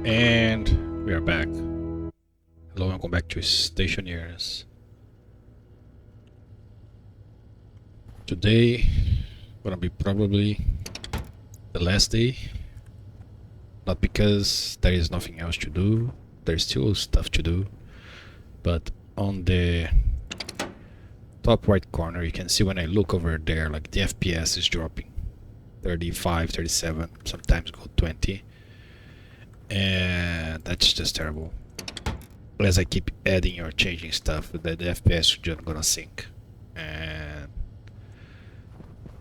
And we are back. Hello, welcome back to Stationeers. Today gonna be probably the last day. Not because there is nothing else to do, there's still stuff to do, but on the top right corner you can see when I look over there, like the FPS is dropping 35, 37, sometimes go 20, and that's just terrible. As I keep adding or changing stuff, the FPS is just gonna sink, and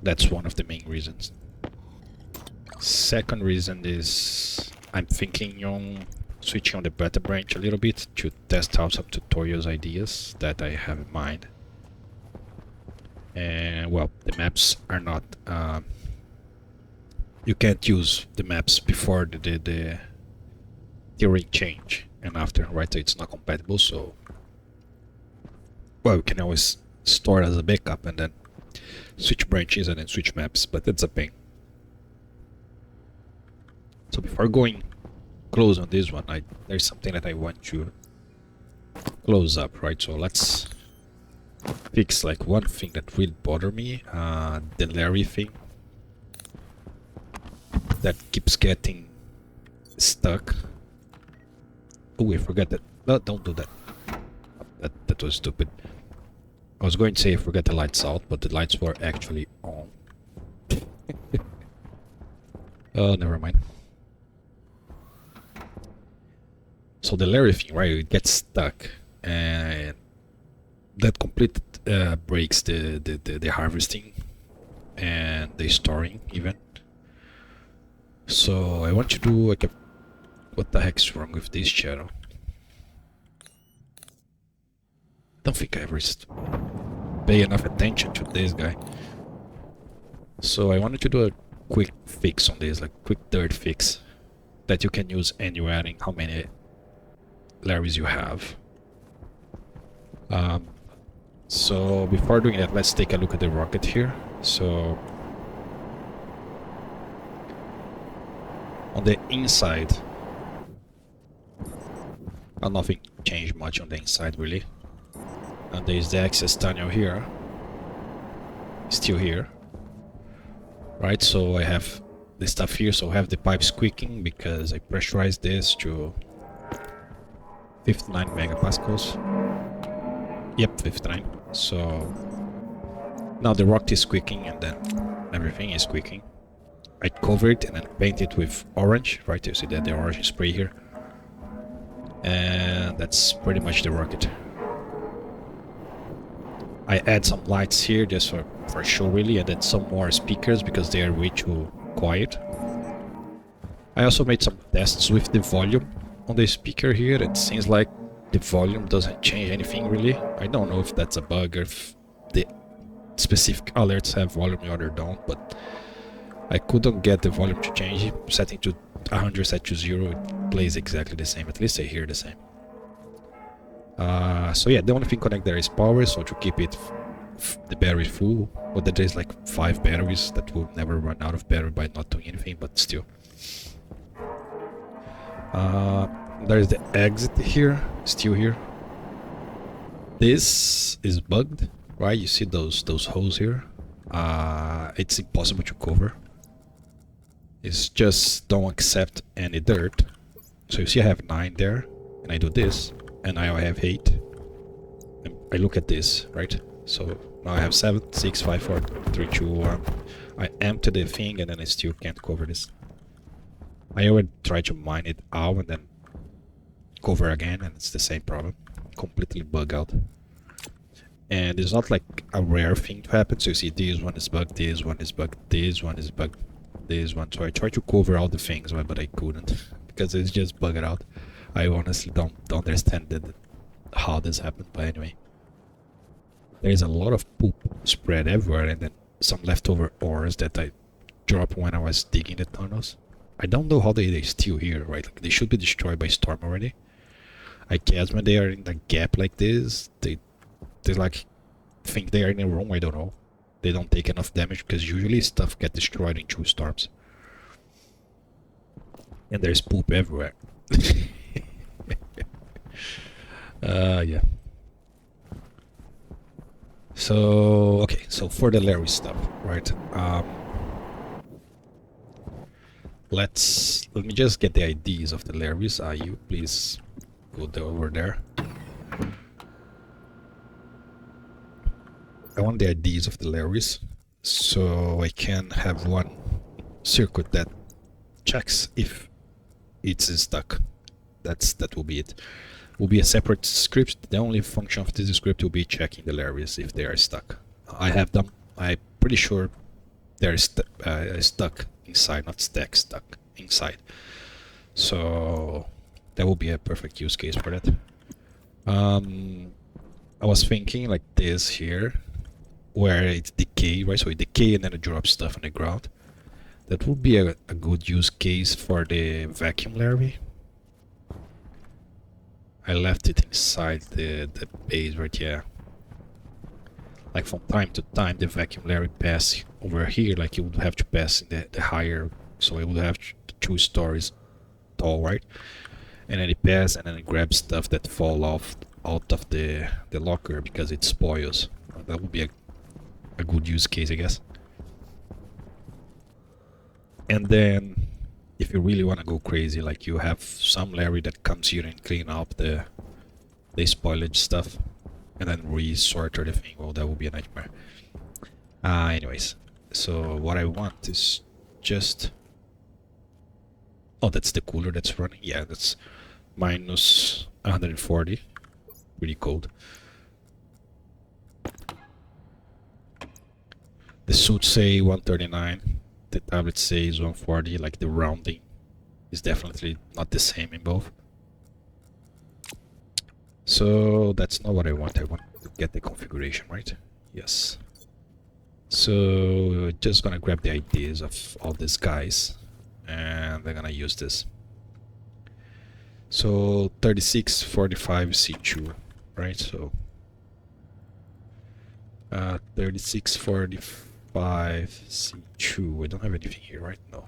that's one of the main reasons. Second reason is I'm thinking on switching on the beta branch a little bit to test out some tutorials ideas that I have in mind. And well, the maps are not you can't use the maps before the ring change and after, right? So it's not compatible, so well, you can always store it as a backup and then switch branches and then switch maps, but it's a pain. So before going close on this one, there's something that I want to close up, right? So let's fix like one thing that really bothered me, the Larre thing that keeps getting stuck. Oh, I forgot that. No, don't do that. That was stupid. I was going to say I forgot the lights out, but the lights were actually on. Oh, never mind. So the Larre thing, right? It gets stuck, and that complete breaks the harvesting and the storing even. So I want to do like a... What the heck's wrong with this channel? I don't think I ever pay enough attention to this guy. So I wanted to do a quick fix on this, like quick dirt fix that you can use anywhere in how many Larres you have. So before doing that, let's take a look at the rocket here. So on the inside, nothing changed much on the inside really. And there's the access tunnel here, still here, right? So I have the stuff here, so I have the pipe squeaking because I pressurized this to 59 megapascals. Yep, 59. So now the rock is squeaking and then everything is squeaking. I cover it and then paint it with orange, right? You see that the orange spray here. And that's pretty much the rocket. I add some lights here just for show really, and then some more speakers because they are way too quiet. I also made some tests with the volume on the speaker here. It seems like the volume doesn't change anything really. I don't know if that's a bug or if the specific alerts have volume the other don't, but I couldn't get the volume to change. Setting to 100, set to 0, it plays exactly the same. At least I hear the same. So yeah, the only thing connected there is power, so to keep it the battery full. But there's like 5 batteries that will never run out of battery by not doing anything, but still. There's the exit here, still here. This is bugged, right? You see those holes here? It's impossible to cover. It's just don't accept any dirt. So you see I have 9 there, and I do this, and now I have 8. And I look at this, right? So now I have 7, 6, 5, 4, 3, 2, 1. I empty the thing and then I still can't cover this. I already try to mine it out and then cover again, and it's the same problem. Completely bug out. And it's not like a rare thing to happen. So you see this one is bugged, this one is bugged, this one is bugged, this one. So I tried to cover all the things, but I couldn't because it's just bugged out. I honestly don't understand how this happened, but anyway. There's a lot of poop spread everywhere, and then some leftover ores that I dropped when I was digging the tunnels. I don't know how they're still here, right? Like they should be destroyed by storm already. I guess when they are in a gap like this, they like think they are in a room, I don't know. They don't take enough damage because usually stuff gets destroyed in 2 storms. And there's poop everywhere. Yeah. So okay, so for the Larry stuff, right? Let me just get the IDs of the Larrys. You please go over there. I want the IDs of the Larrys, so I can have one circuit that checks if it's stuck. That will be it. Will be a separate script. The only function of this script will be checking the Larrys if they are stuck. I have them. I'm pretty sure they're stuck inside, not stuck inside. So that will be a perfect use case for that. I was thinking like this here, where it's decay, right? So it decay and then it drops stuff on the ground. That would be a good use case for the vacuum Larry. I left it inside the base right here. Like from time to time the vacuum Larry pass over here, like you would have to pass in the higher, so it would have 2 stories tall, right? And then it passes and then it grabs stuff that fall off out of the locker because it spoils. That would be a good use case, I guess. And then if you really want to go crazy, like you have some Larry that comes here and clean up the spoilage stuff and then resort everything. Well, that would be a nightmare. Anyways, so what I want is just... Oh, that's the cooler that's running. Yeah, that's minus 140. Pretty cold. The suits say 139. The tablet says 140. Like the rounding is definitely not the same in both. So that's not what I want. I want to get the configuration, right? Yes. So just gonna grab the IDs of all these guys and they're gonna use this. So 3645 C2, right? So 3645 C2. We don't have anything here, right? No.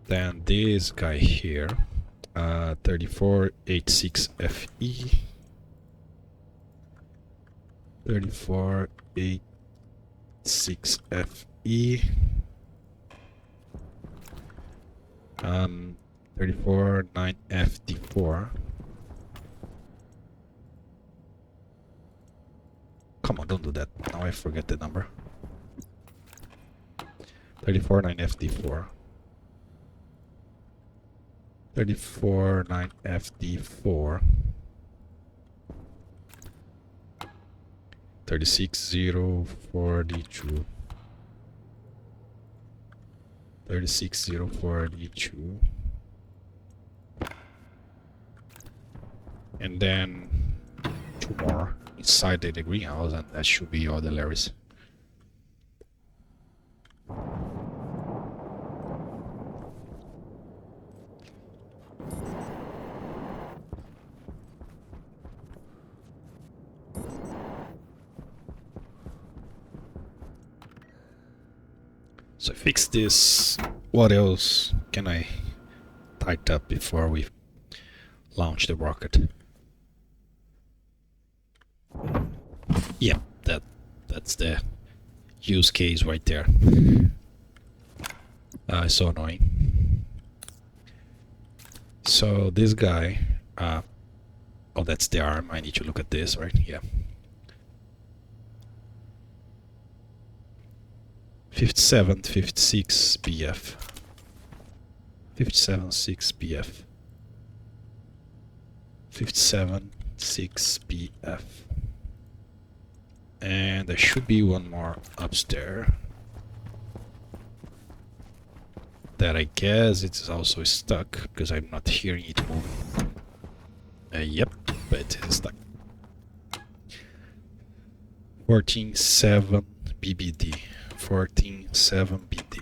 Then this guy here, 3486 FE. 3486 FE. 349FD4. Come on, don't do that. Now I forget the number. 349FD4. 349FD4. 36042. 36042. And then 2 more inside the greenhouse, and that should be all the Larrys. So I fix this. What else can I tighten up before we launch the rocket? Yeah, that's the use case right there. So annoying. So this guy, oh, that's the arm. I need to look at this, right? Yeah. 57, 56 BF. 57, 6 BF. 57, 6 BF. And there should be one more upstairs. That I guess it's also stuck because I'm not hearing it moving. Yep, but it's stuck. 14.7 BBD. 14.7 BD.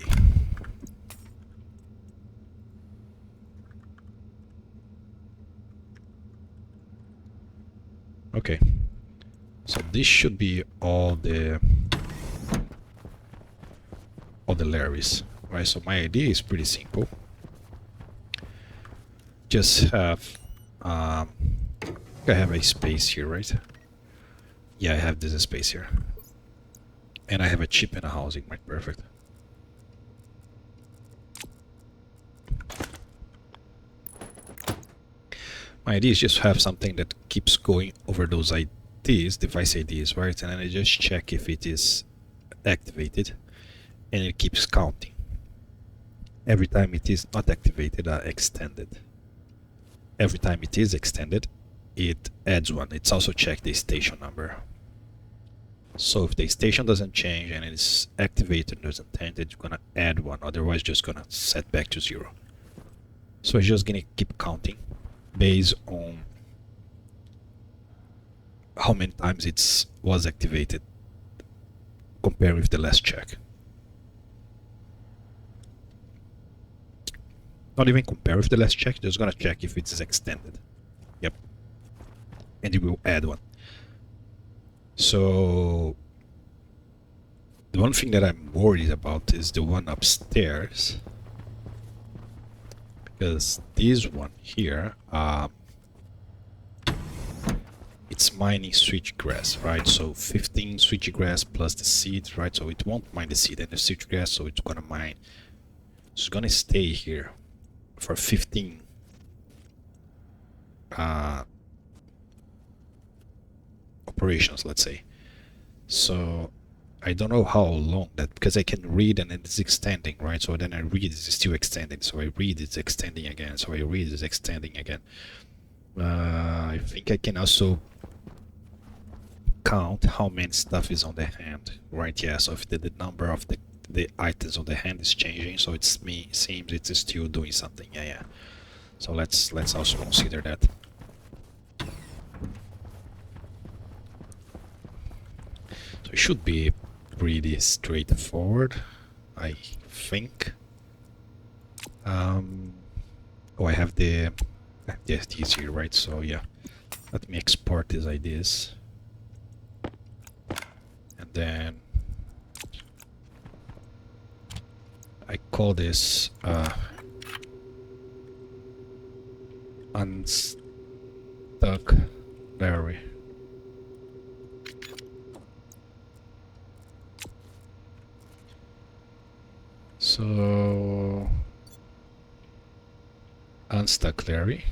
Okay, so this should be all the Larrys, right? So my idea is pretty simple. Just have I have a space here, right? Yeah, I have this space here. And I have a chip and a housing, right? Perfect. My idea is just to have something that keeps going over those IDs, device IDs, right? And then I just check if it is activated, and it keeps counting. Every time it is not activated, extended. Every time it is extended, it adds one. It's also check the station number. So if the station doesn't change and it's activated, doesn't end, it's gonna add one. Otherwise, just gonna set back to 0. So it's just gonna keep counting based on how many times it was activated compared with the last check. Not even compare with the last check, just gonna check if it's extended. Yep. And it will add one. So the one thing that I'm worried about is the one upstairs, because this one here, it's mining switchgrass, right? So 15 switchgrass plus the seed, right? So it won't mine the seed and the switchgrass, so it's gonna mine. It's gonna stay here for 15 operations, let's say. So I don't know how long that, because I can read and it's extending, right? So then I read it's still extending, so I read it's extending again, so I read it's extending again. I think I can also count how many stuff is on the hand, right? Yeah, so if the number of the items on the hand is changing, so it's seems it's still doing something. Yeah. So let's also consider that. So it should be pretty straightforward, I think. Oh, I have the SDs here, right? So yeah, let me export these ideas, and then I call this unstock Larre. So unstock Larre.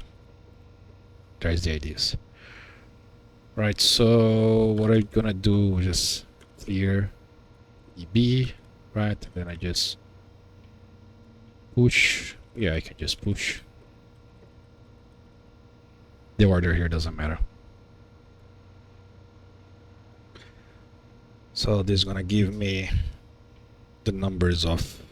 There's the ideas. Right, so what I'm gonna do is just clear EB, right? And then I just push. Yeah, I can just push. The order here doesn't matter. So this is gonna give me the numbers of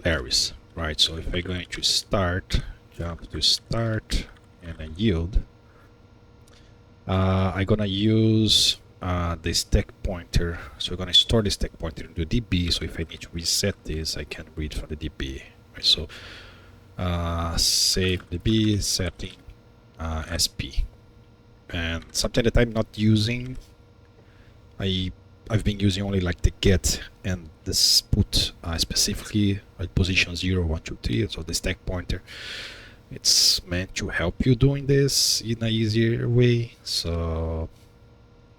Larres, right? So if I'm going to start, jump to start, and then yield, I'm gonna use the stack pointer. So we're gonna store the stack pointer into DB. So if I need to reset this, I can read from the DB. Right? So save DB setting SP, and something that I'm not using. I've been using only like the get and this put specifically like position 0, 1, 2, 3. So the stack pointer, it's meant to help you doing this in an easier way. So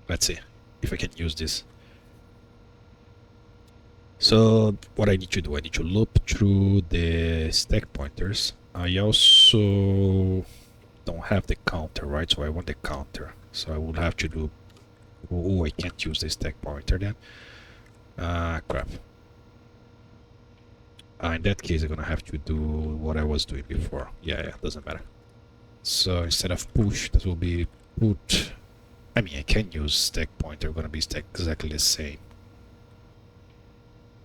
let's see if I can use this. So what I need to do, I need to loop through the stack pointers. I also don't have the counter, right? So I want the counter. So I would have to do. Oh, I can't use the stack pointer then. Crap. In that case, I'm gonna have to do what I was doing before. Yeah, doesn't matter. So instead of push, that will be put. I mean, I can use stack pointer. Gonna be stack exactly the same.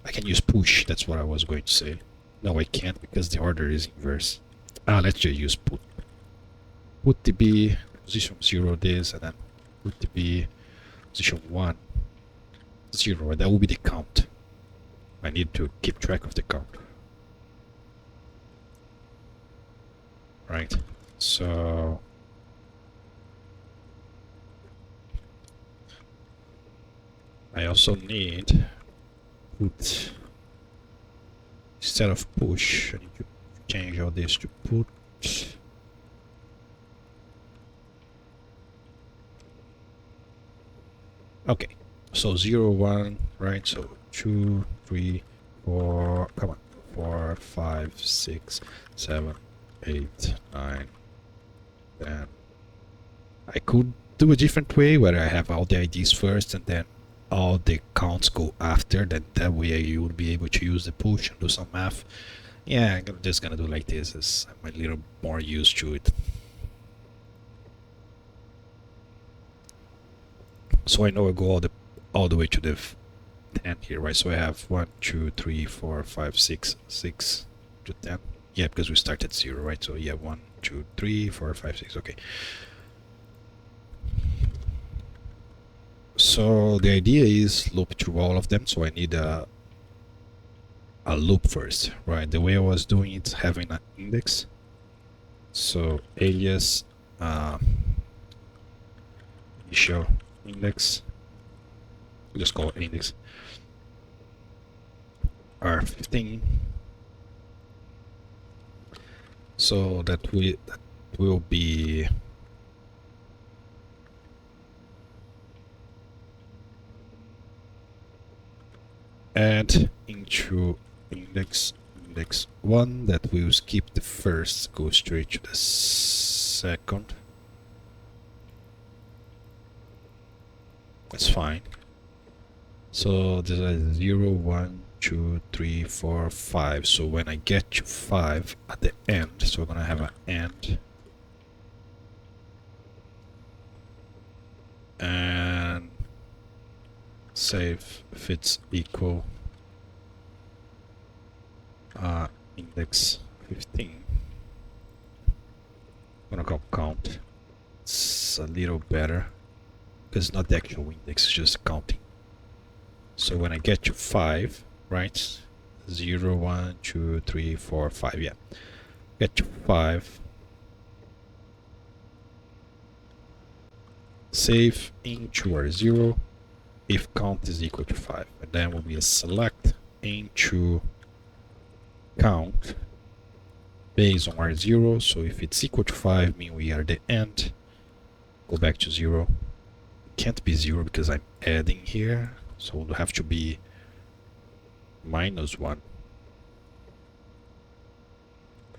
I can use push. That's what I was going to say. No, I can't because the order is inverse. Let's just use put. Put DB position 0 this, and then put DB position 1 0. That will be the count. I need to keep track of the count. Right. So I also need put, instead of push, I need to change all this to put. Okay, so 0, 1, right? So 2, 3, 4, come on, 4, 5, 6, 7, 8, 9, 10. I could do a different way where I have all the IDs first and then all the counts go after. Then that way you would be able to use the push and do some math. Yeah, I'm just gonna do like this as I'm a little more used to it. So I know I go all the way to the 10 here, right? So I have 1, 2, 3, 4, 5, 6, 6 to 10. Yeah, because we start at 0, right? So yeah, 1, 2, 3, 4, 5, 6. Okay. So the idea is loop through all of them. So I need a loop first, right? The way I was doing it, having an index. So alias initial index. We'll just call it index R15. So that will be add into index 1. That will skip the first, go straight to the second. That's fine. So this is 0, 1, 2, 3, 4, 5. So when I get to 5 at the end, so we're gonna have an end. And save if it's equal index 15. I'm gonna go count. It's a little better because it's not the actual index, it's just counting. So when I get to 5, right? 0, 1, 2, 3, 4, 5, yeah. Get to 5. Save into our 0 if count is equal to 5. And then will be a select into count based on our 0. So if it's equal to 5, mean we are the end. Go back to 0. It can't be 0 because I'm adding here. So it will have to be -1.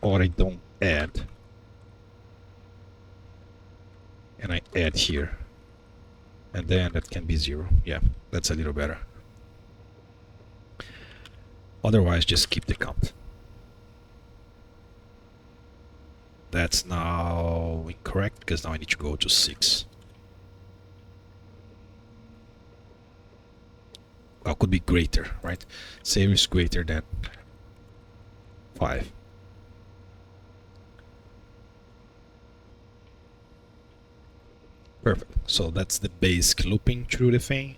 Or I don't add. And I add here. And then that can be 0. Yeah, that's a little better. Otherwise, just keep the count. That's now incorrect because now I need to go to 6. Well, could be greater, right? Save is greater than 5. Perfect. So that's the basic looping through the thing.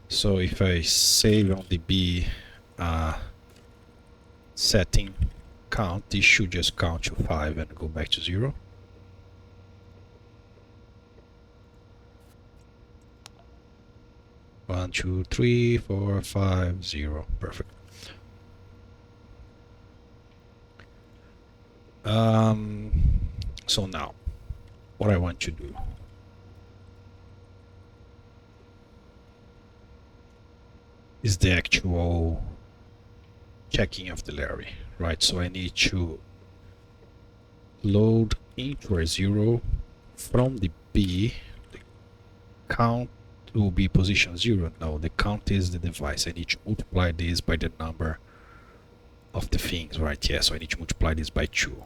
So if I save on the B setting count, this should just count to 5 and go back to 0. One, 2, 3, 4, 5, 0. Perfect. So now, what I want to do is the actual checking of the Larre, right? So I need to load into a 0 from the B. The count will be position 0. No, the count is the device. I need to multiply this by the number of the things, right? Yeah, so I need to multiply this by 2.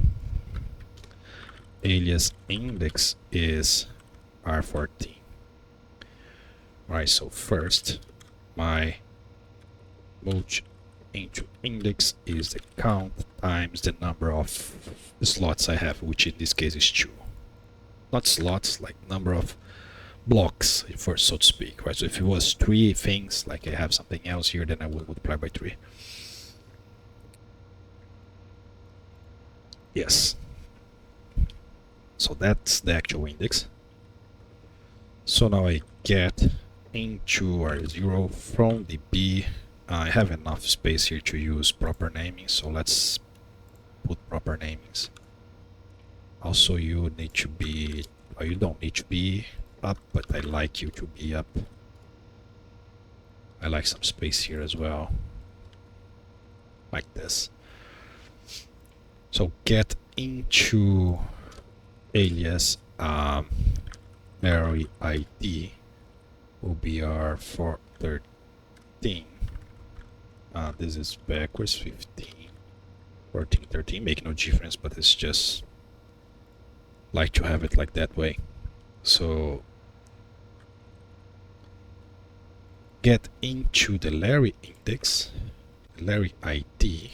Alias index is R14. Right, so first my multi into index is the count times the number of slots I have, which in this case is 2. Not slots, like number of blocks, for so to speak, right? So if it was 3 things, like I have something else here, then I would multiply by 3. Yes. So that's the actual index. So now I get into R0 from the B. I have enough space here to use proper naming, so let's put proper namings. Also, you need to be, or you don't need to be up, but I like you to be up. I like some space here as well, like this. So get into alias Larre ID will be our 413. This is backwards 15, 14, 13, make no difference, but it's just like to have it like that way. So get into the Larre index, Larre ID.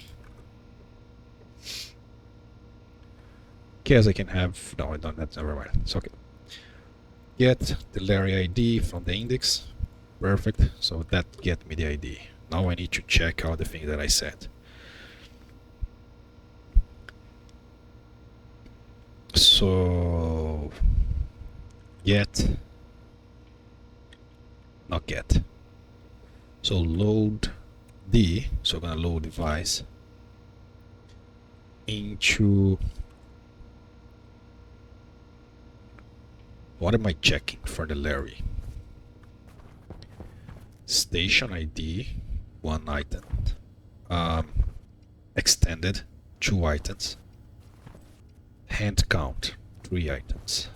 Guess I can have, no I don't, that's never mind, it's okay. Get the Larre ID from the index, perfect, so that get me the ID. Now I need to check out the thing that I said. So not get. So load D, so I'm gonna load device into, what am I checking for the Larre? Station ID, 1 item. Extended, 2 items. Hand count, 3 items.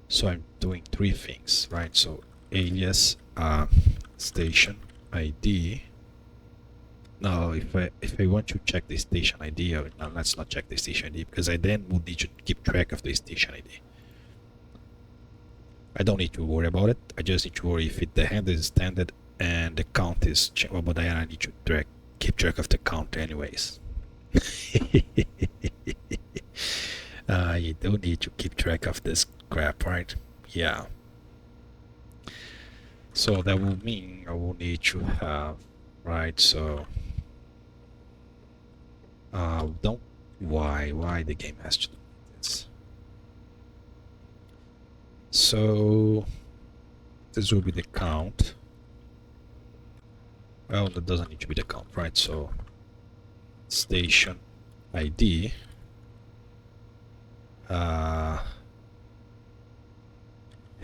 So I'm doing 3 things, right? So alias, station ID. Now if I want to check the station ID, no, let's not check the station ID, because I then would need to keep track of the station ID. I don't need to worry about it. I just need to worry if the hand is extended and the count is well, but then I need to keep track of the count anyways. You don't need to keep track of this crap, right? Yeah. So that will mean I will need to have, right? So don't, why the game has to do this? So this will be the count. Well, that doesn't need to be the count, right? So station ID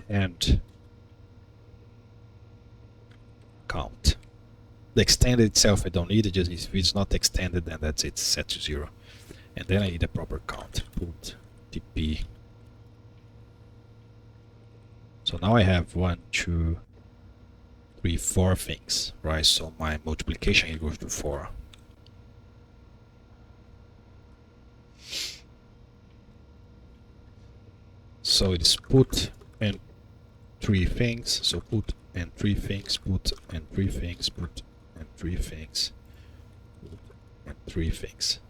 and count. The extended itself I don't need, it just if it's not extended, then that's it, set to 0. And then I need a proper count. Put TP. So now I have 1, 2, 3, 4 things, right? So my multiplication here goes to 4. So it is put and 3 things. So put and 3 things, put and 3 things, put and 3 things, put and 3 things.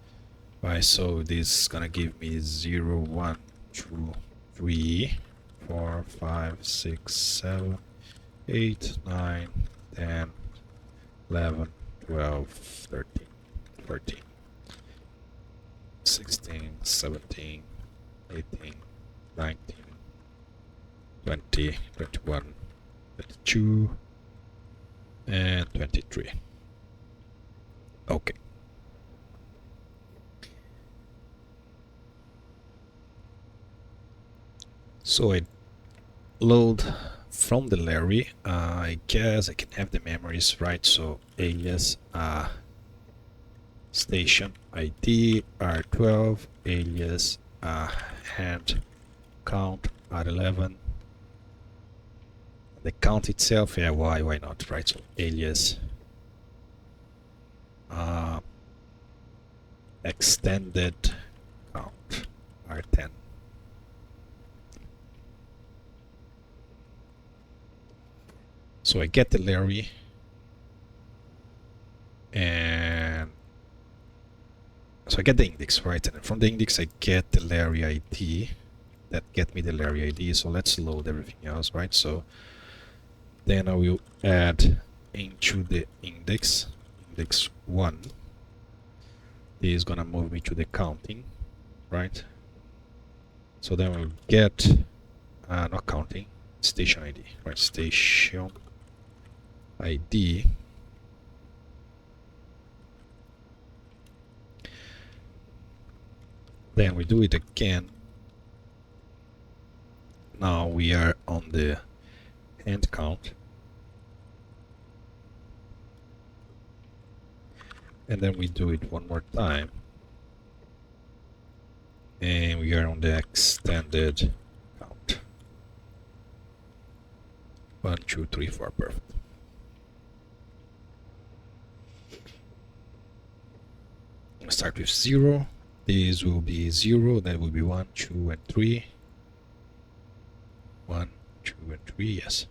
Right, so this is gonna give me 0, 1, 2, 3, 4, 5, 6, 7, 8, 9, 10, 11, 12, 13, 14, 16, 17, 18, 19, 20, 21, 22, and 23. Okay. So I load from the Larre. I guess I can have the memories, right? So alias station ID R12, alias hand count R11. The count itself, yeah, why not, right? So alias extended count R10. So I get the Larre, and so I get the index, right? And from the index I get the Larre ID that get me the Larre ID. So let's load everything else, right? So then I will add into the index 1. This is gonna move me to the counting, right? So then we'll get not counting, station ID, right? Station ID Then we do it again. Now we are on the hand count. And then we do it one more time. And we are on the extended count. 1, 2, 3, 4, perfect. Start with 0. This will be 0, that will be 1, 2, and 3. 1, 2, and 3, yes.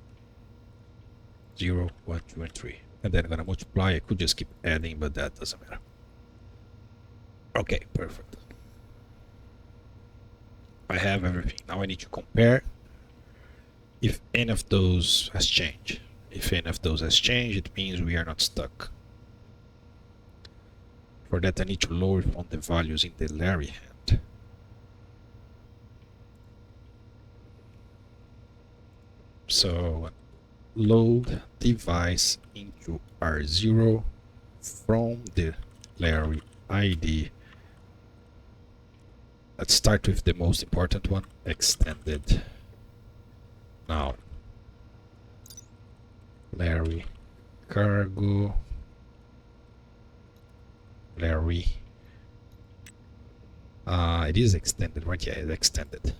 0, 1, 2, and 3. And then I'm gonna multiply. I could just keep adding, but that doesn't matter. Okay, perfect. I have everything. Now I need to compare if any of those has changed. If any of those has changed, it means we are not stuck. For that, I need to lower on the values in the Larre hand. So load device into R0 from the Larre ID. Let's start with the most important one, extended. Now, Larre cargo, Larre. It is extended, right? Yeah, it's extended.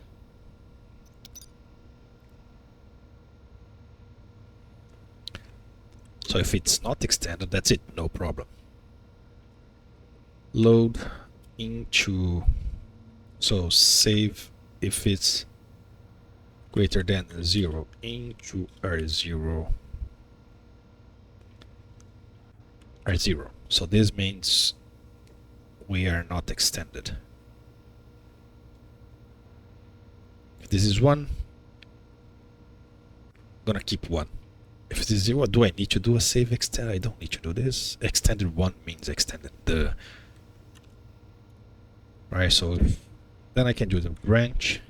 So if it's not extended, that's it, no problem. Load into, so save if it's greater than 0 into R0. R0. So this means we are not extended. If this is 1, I'm gonna keep 1. If it is 0, do I need to do a save extend? I don't need to do this. Extended 1 means extended the. Right, so then I can do the branch.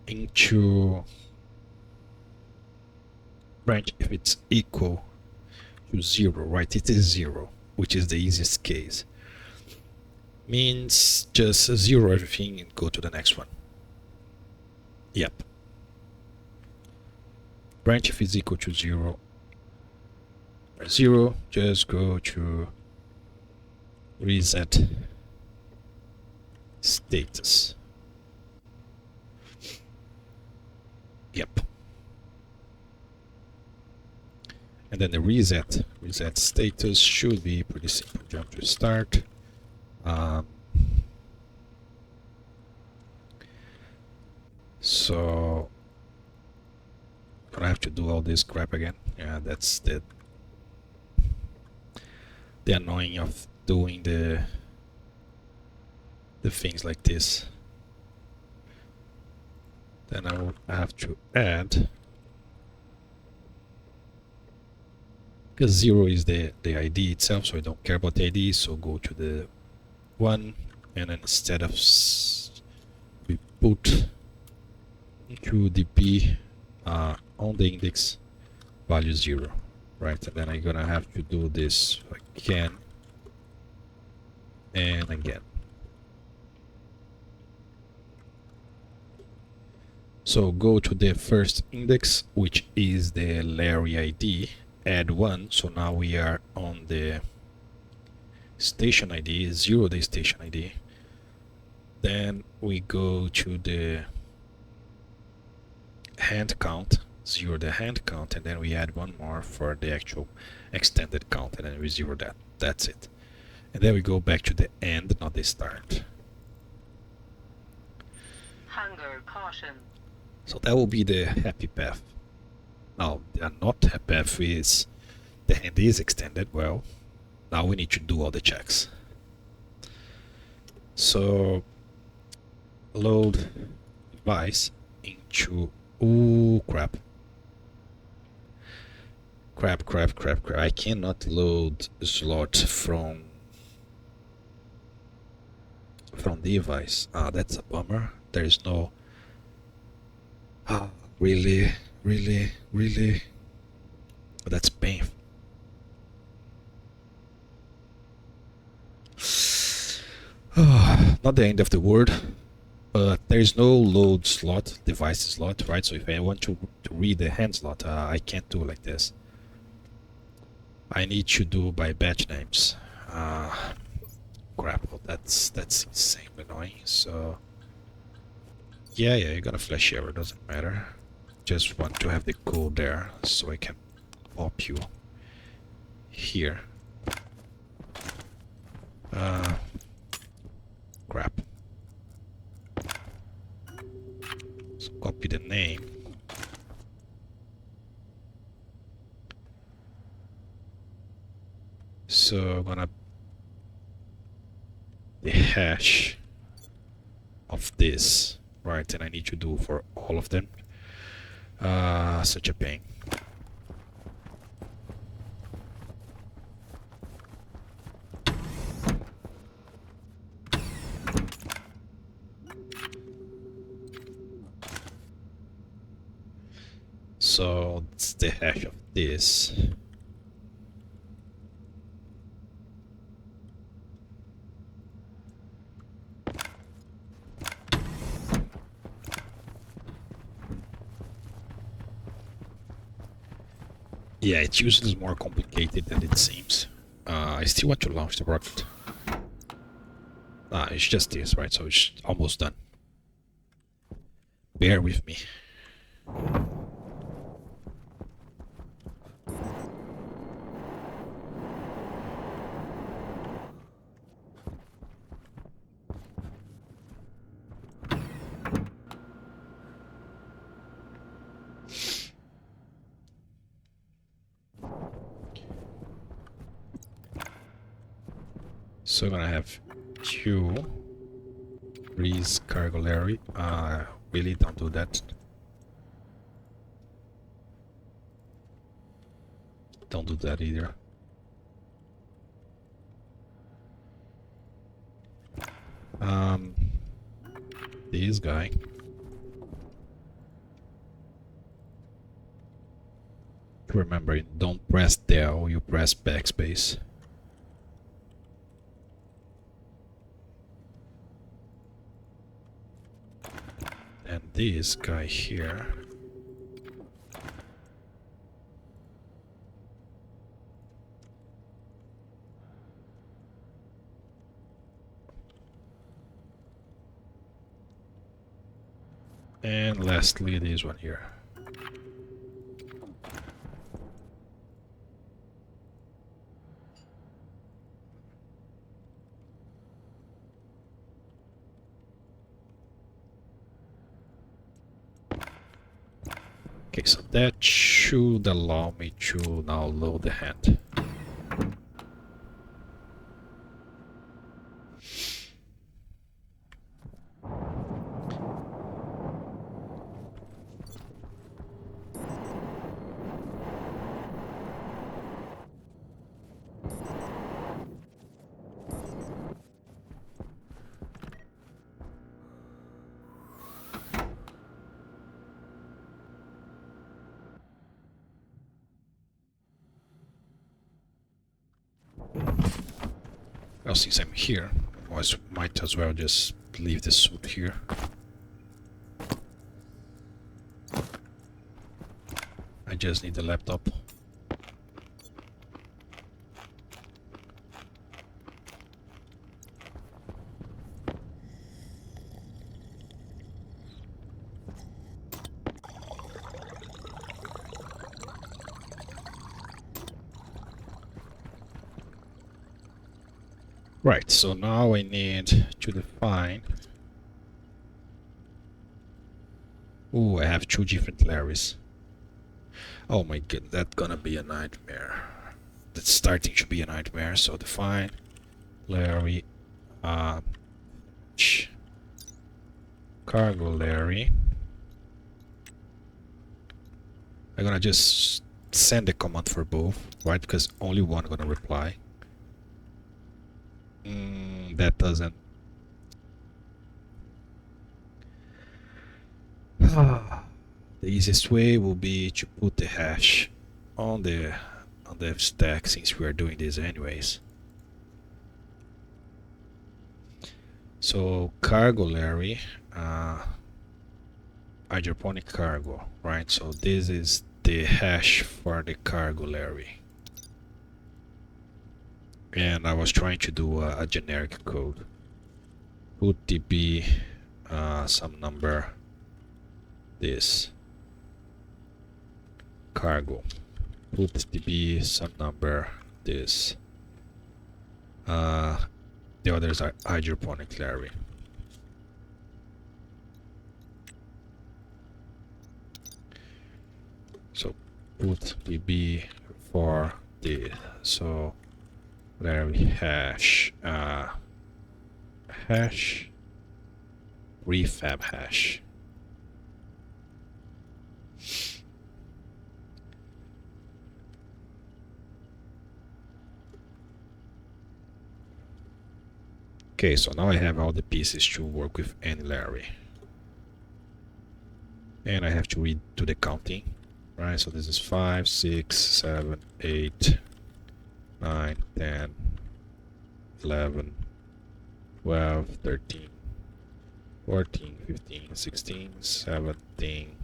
Into branch if it's equal to 0, right? It is 0, which is the easiest case. Means just 0 everything and go to the next one. Yep. Branch if it's equal to 0. 0, just go to reset status. Yep. And then the reset status should be pretty simple. Jump to start. So I have to do all this crap again. Yeah, that's the annoying of doing the things like this. Then I will have to add, because 0 is the ID itself, so I don't care about the ID, so go to the 1, and then instead of we put into the B on the index value 0, right? And then I'm gonna have to do this again and again. So go to the first index, which is the Larre ID, add 1. So now we are on the station ID, 0 the station ID. Then we go to the hand count, 0 the hand count, and then we add 1 more for the actual extended count, and then we 0 that. That's it. And then we go back to the end, not the start. Hunger caution. So that will be the happy path. Now, the not happy path is the hand is extended. Well, now we need to do all the checks. So load device into, ooh, crap. Crap. I cannot load slot from device. That's a bummer. There is no. Really. But that's painful. Not the end of the world, but there is no load slot, device slot, right? So if I want to read the hand slot, I can't do like this. I need to do by batch names. Crap, well, that's insanely annoying. So yeah, you're gonna flash error, doesn't matter. Just want to have the code there so I can pop you here. Crap. So copy the name. So I'm gonna the hash of this, right? And I need to do for all of them. Such a pain. So it's the hash of this. Yeah, it usually is more complicated than it seems. I still want to launch the rocket. It's just this, right? So it's almost done. Bear with me. So I'm gonna have two Breeze cargo Larre. Really don't do that. Don't do that either. This guy. Remember, don't press Del, you press backspace. And this guy here. And lastly, this one here. Okay, so that should allow me to now load the hand. Well, since I'm here, might as well just leave the suit here. I just need the laptop. Right, so now I need to define. Oh, I have two different Larrys. Oh my god, that's gonna be a nightmare. That's starting to be a nightmare. So define Larre, cargo Larre. I'm gonna just send the command for both, right? Because only one gonna reply. That doesn't. The easiest way will be to put the hash on the stack, since we are doing this anyways. So cargo Larry, hydroponic cargo, right? So this is the hash for the cargo Larry. And I was trying to do a generic code. Put db some number this cargo. Put db some number this. The others are hydroponic Larry. So put db for the so Larry hash hash refab hash. Okay, so now I have all the pieces to work with any Larry. And I have to read to the counting, right? So this is 5, 6, 7, 8, 9, 10, 11, 12, 13, 14, 15, 16, 17,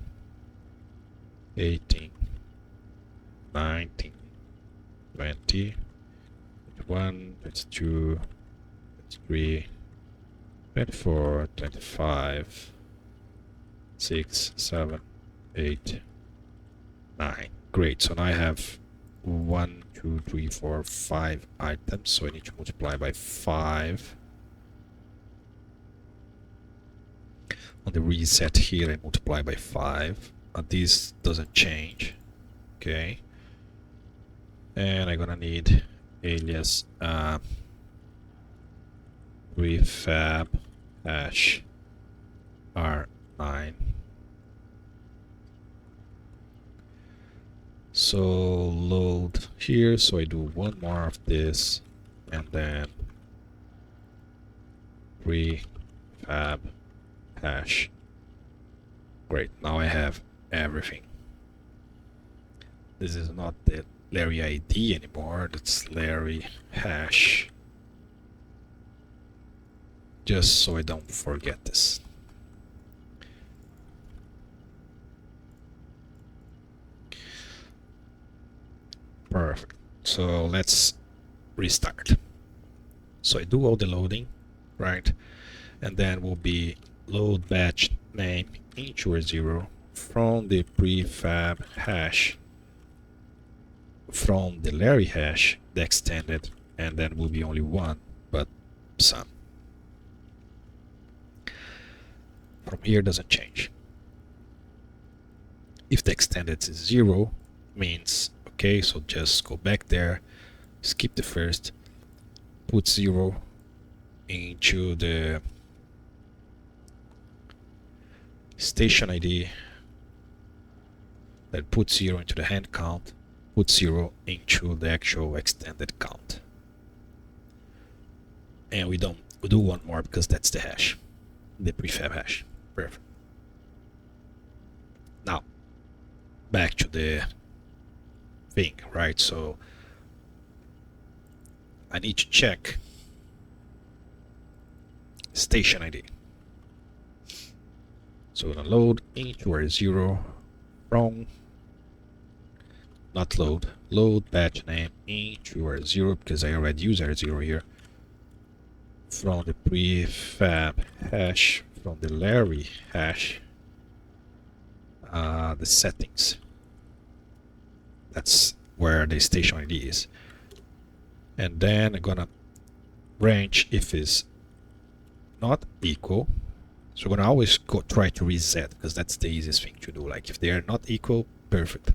18, 19, 20, 21, 22, 23, 24, 25, 6, 7, 8, 9. Great, so now I have 1, 2, 3, 4, 5 items, so I need to multiply by 5. On the reset here, I multiply by 5. This doesn't change. Okay. And I'm gonna need alias refab hash R9. So load here, so I do one more of this and then refab hash. Great, now I have everything. This is not the Larry ID anymore, that's Larry hash. Just so I don't forget this. Perfect. So let's restart. So I do all the loading, right? And then will be load batch name integer 0 from the prefab hash from the Larry hash, the extended, and then will be only one, but some. From here doesn't change. If the extended is 0, means okay, so just go back there, skip the first, put 0 into the station ID, then put 0 into the hand count, put 0 into the actual extended count. And we do one more because that's the hash, the prefab hash. Perfect. Now, back to the thing, right? So I need to check station ID. So I'm gonna load integer 0 from, not load batch name integer 0 because I already used R0 here, from the prefab hash from the Larry hash, the settings. That's where the station ID is. And then I'm gonna branch if it's not equal. So we're gonna always try to reset because that's the easiest thing to do. Like if they are not equal, perfect.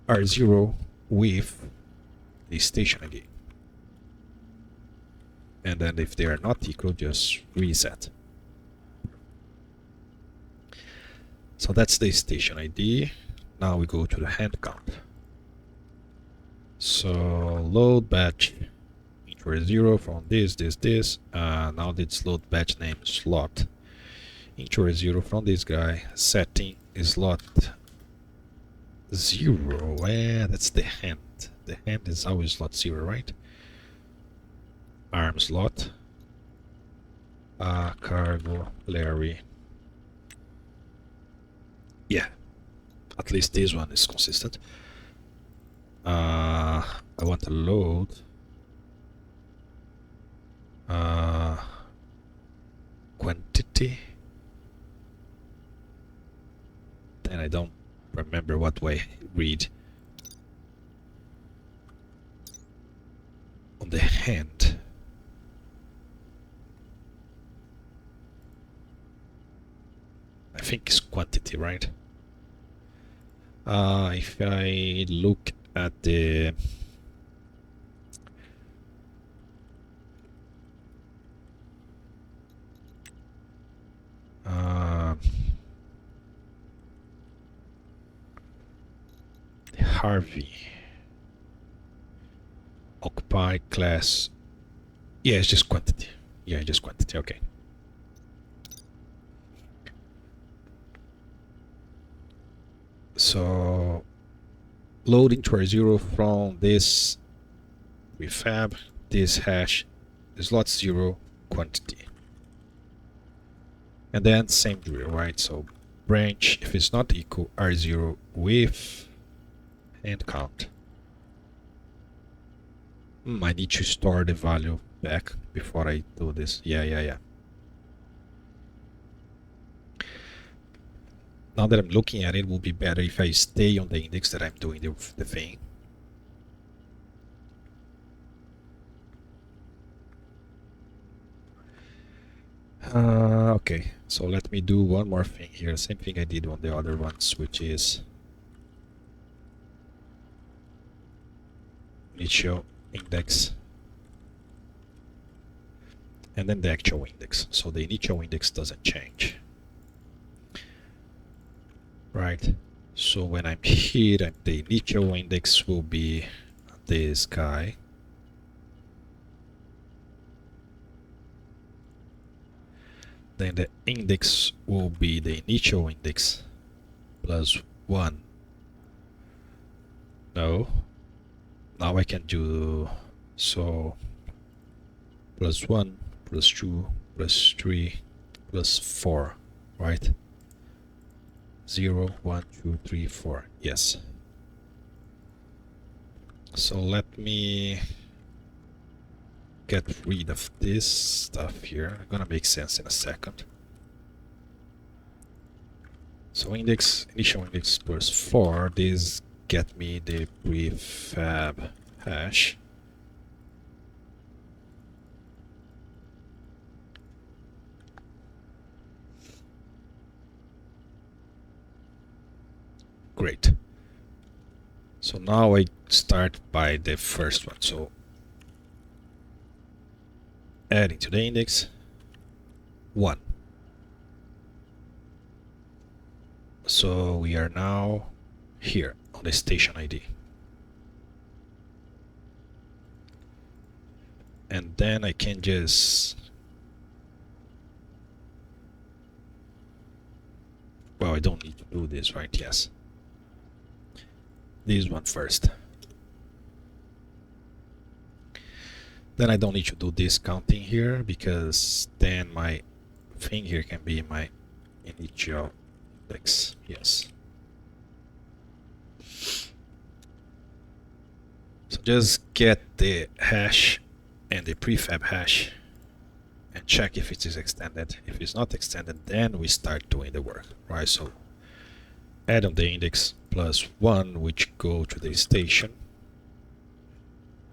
R0 with the station ID. And then if they are not equal, just reset. So that's the station ID. Now we go to the hand count. So load batch integer 0 from this. Now this load batch name slot integer 0 from this guy. Setting is slot 0. That's the hand. The hand is always slot 0, right? Arm slot. Cargo, Larre. Yeah, at least this one is consistent. I want to load. Quantity. Then I don't remember what way read. On the hand. I think it's quantity, right? If I look at the Harvey occupy class, yeah, it's just quantity. Yeah, just quantity. Okay. So loading to R0 from this prefab, this hash, slot 0 quantity. And then same drill, right? So branch, if it's not equal, R0 with and count. I need to store the value back before I do this. Yeah. Now that I'm looking at it, it will be better if I stay on the index that I'm doing the thing. Okay, so let me do one more thing here. Same thing I did on the other ones, which is initial index and then the actual index. So the initial index doesn't change. Right, so when I'm here, the initial index will be this guy. Then the index will be the initial index plus 1. No. Now I can do so plus 1, plus 2, plus 3, plus 4, right? 0, 1, 2, 3, 4. Yes. So let me get rid of this stuff here. Gonna make sense in a second. So initial index plus 4. This get me the prefab hash. Great. So now I start by the first one. So adding to the index 1. So we are now here on the station ID. And then I can just, well, I don't need to do this, right? Yes. This one first. Then I don't need to do this counting here, because then my thing here can be my initial index. Yes. So just get the hash and the prefab hash and check if it is extended. If it's not extended, then we start doing the work, right? So add on the index plus 1, which go to the station,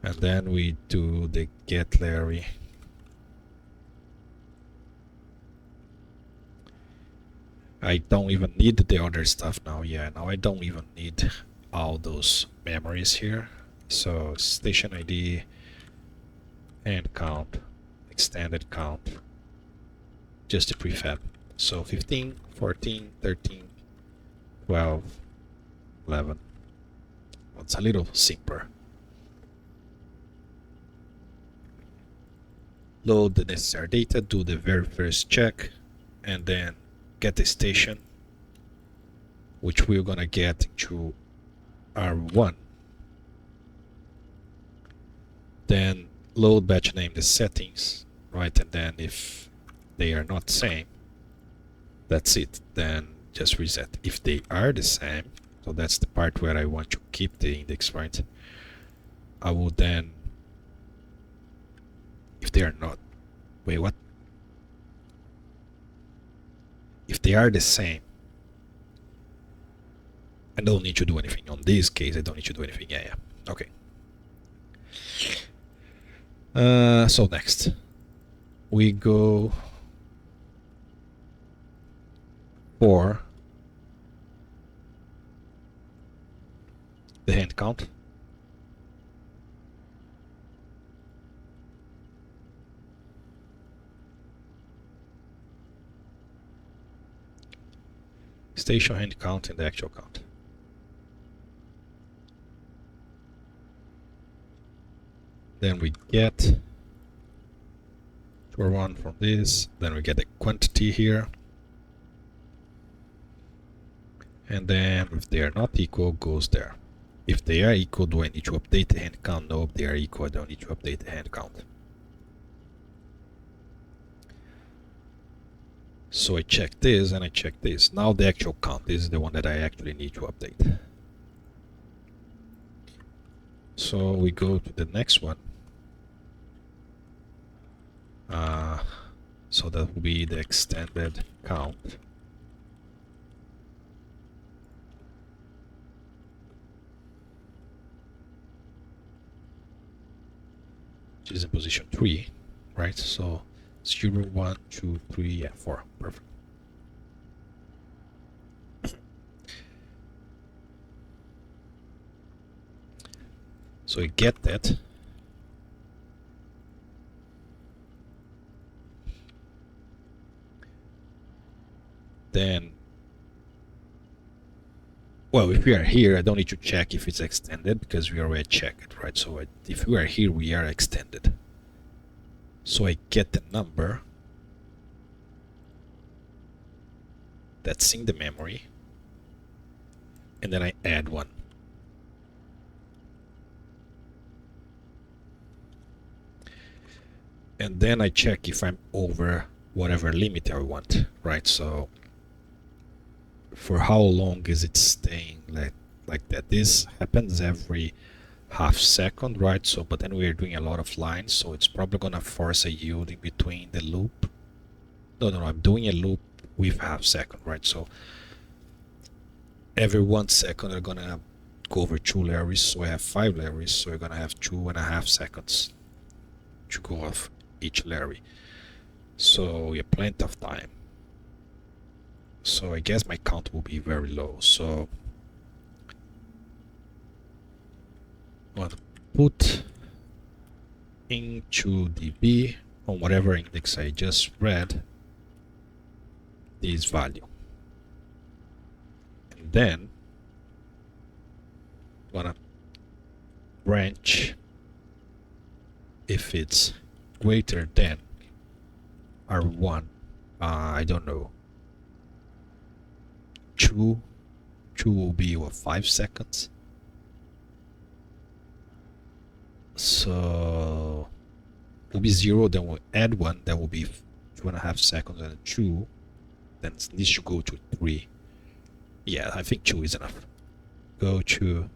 and then we do the get Larre. I don't even need the other stuff now. Yeah, now I don't even need all those memories here. So station ID and count, extended count, just the prefab. So 15, 14, 13, 12, 11. Well, it's a little simpler. Load the necessary data, do the very first check, and then get the station, which we're gonna get to R1. Then load batch name the settings, right? And then if they are not same, that's it. Then just reset. If they are the same, so that's the part where I want to keep the index, right? I will then, if they are not, wait, what? If they are the same, I don't need to do anything. On this case, I don't need to do anything. Yeah. Okay. So next, we go for the hand count. Station hand count and the actual count. Then we get one from this. Then we get the quantity here. And then if they are not equal, goes there. If they are equal, do I need to update the hand count? No, if they are equal, I don't need to update the hand count. So I check this and I check this. Now the actual count is the one that I actually need to update. So we go to the next one. So that will be the extended count. Which is in position 3, right? So 0, 1, 2, 3, yeah, 4. Perfect. So we get that. Then, well, if we are here, I don't need to check if it's extended because we already checked it, right? So if we are here, we are extended. So I get the number that's in the memory, and then I add 1. And then I check if I'm over whatever limit I want, right? So for how long is it staying like that? This happens every half second, right? So but then we're doing a lot of lines, so it's probably gonna force a yield in between the loop. No, I'm doing a loop with half second, right? So every 1 second I'm gonna go over 2 Larres, so I have 5 Larres, so you're gonna have 2.5 seconds to go off each Larre. So you have plenty of time. So I guess my count will be very low. So I'm gonna put into dB on whatever index I just read this value. And then I'm gonna branch if it's greater than R1, I don't know, 2 will be what, 5 seconds. So it will be 0, then we'll add 1, that will be 2.5 seconds, and 2, then this should go to 3. Yeah, I think 2 is enough. Go to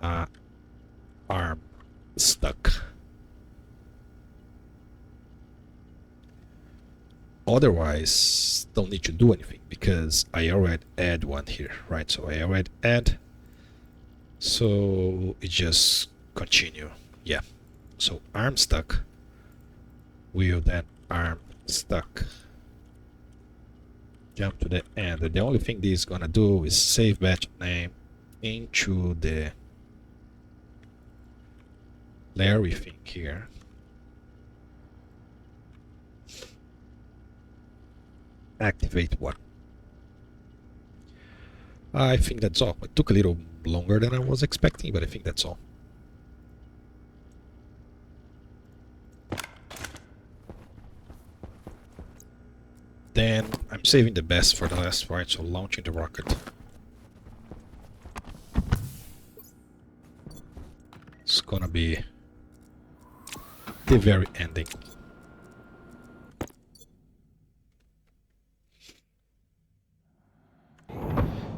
arm stuck. Otherwise, don't need to do anything because I already add 1 here, right? So I already add, so it just continue. Yeah, so arm stuck will then arm stuck jump to the end. The only thing this is gonna do is save batch name into the Larre thing here. Activate 1. I think that's all. It took a little longer than I was expecting, but I think that's all. Then I'm saving the best for the last part, so launching the rocket. It's gonna be the very ending.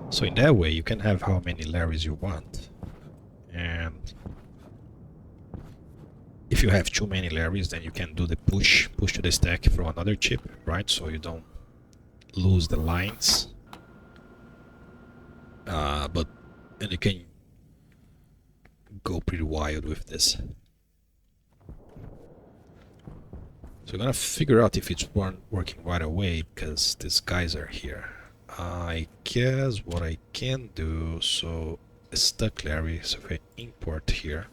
So in that way, you can have how many Larrys you want. And if you have too many Larrys, then you can do the push to the stack from another chip, right? So you don't lose the lines. But and you can go pretty wild with this. So I'm gonna figure out if it's working right away because these guys are here. I guess what I can do, so stuck Larry, so if I import here,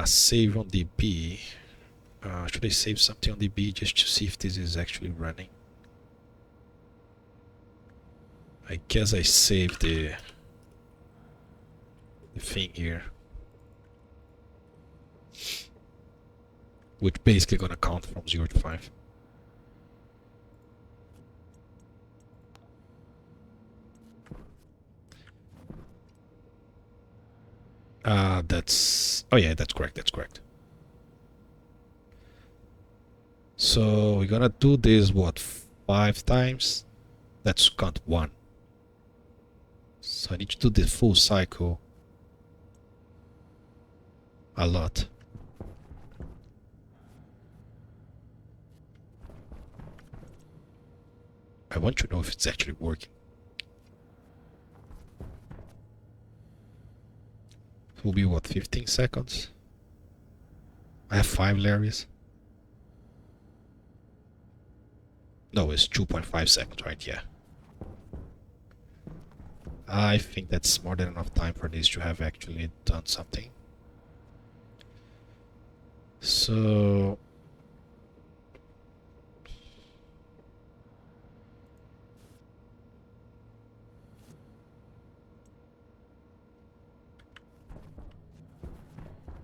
save on DB. Should I save something on DB just to see if this is actually running? I guess I saved the thing here, which basically gonna count from 0 to 5. Oh yeah, that's correct. So we're gonna do this, what, 5 times? Let's count 1. So I need to do the full cycle a lot. I want to know if it's actually working. It will be what, 15 seconds? I have 5 Larrys. No, it's 2.5 seconds, right? Yeah. I think that's more than enough time for this to have actually done something. So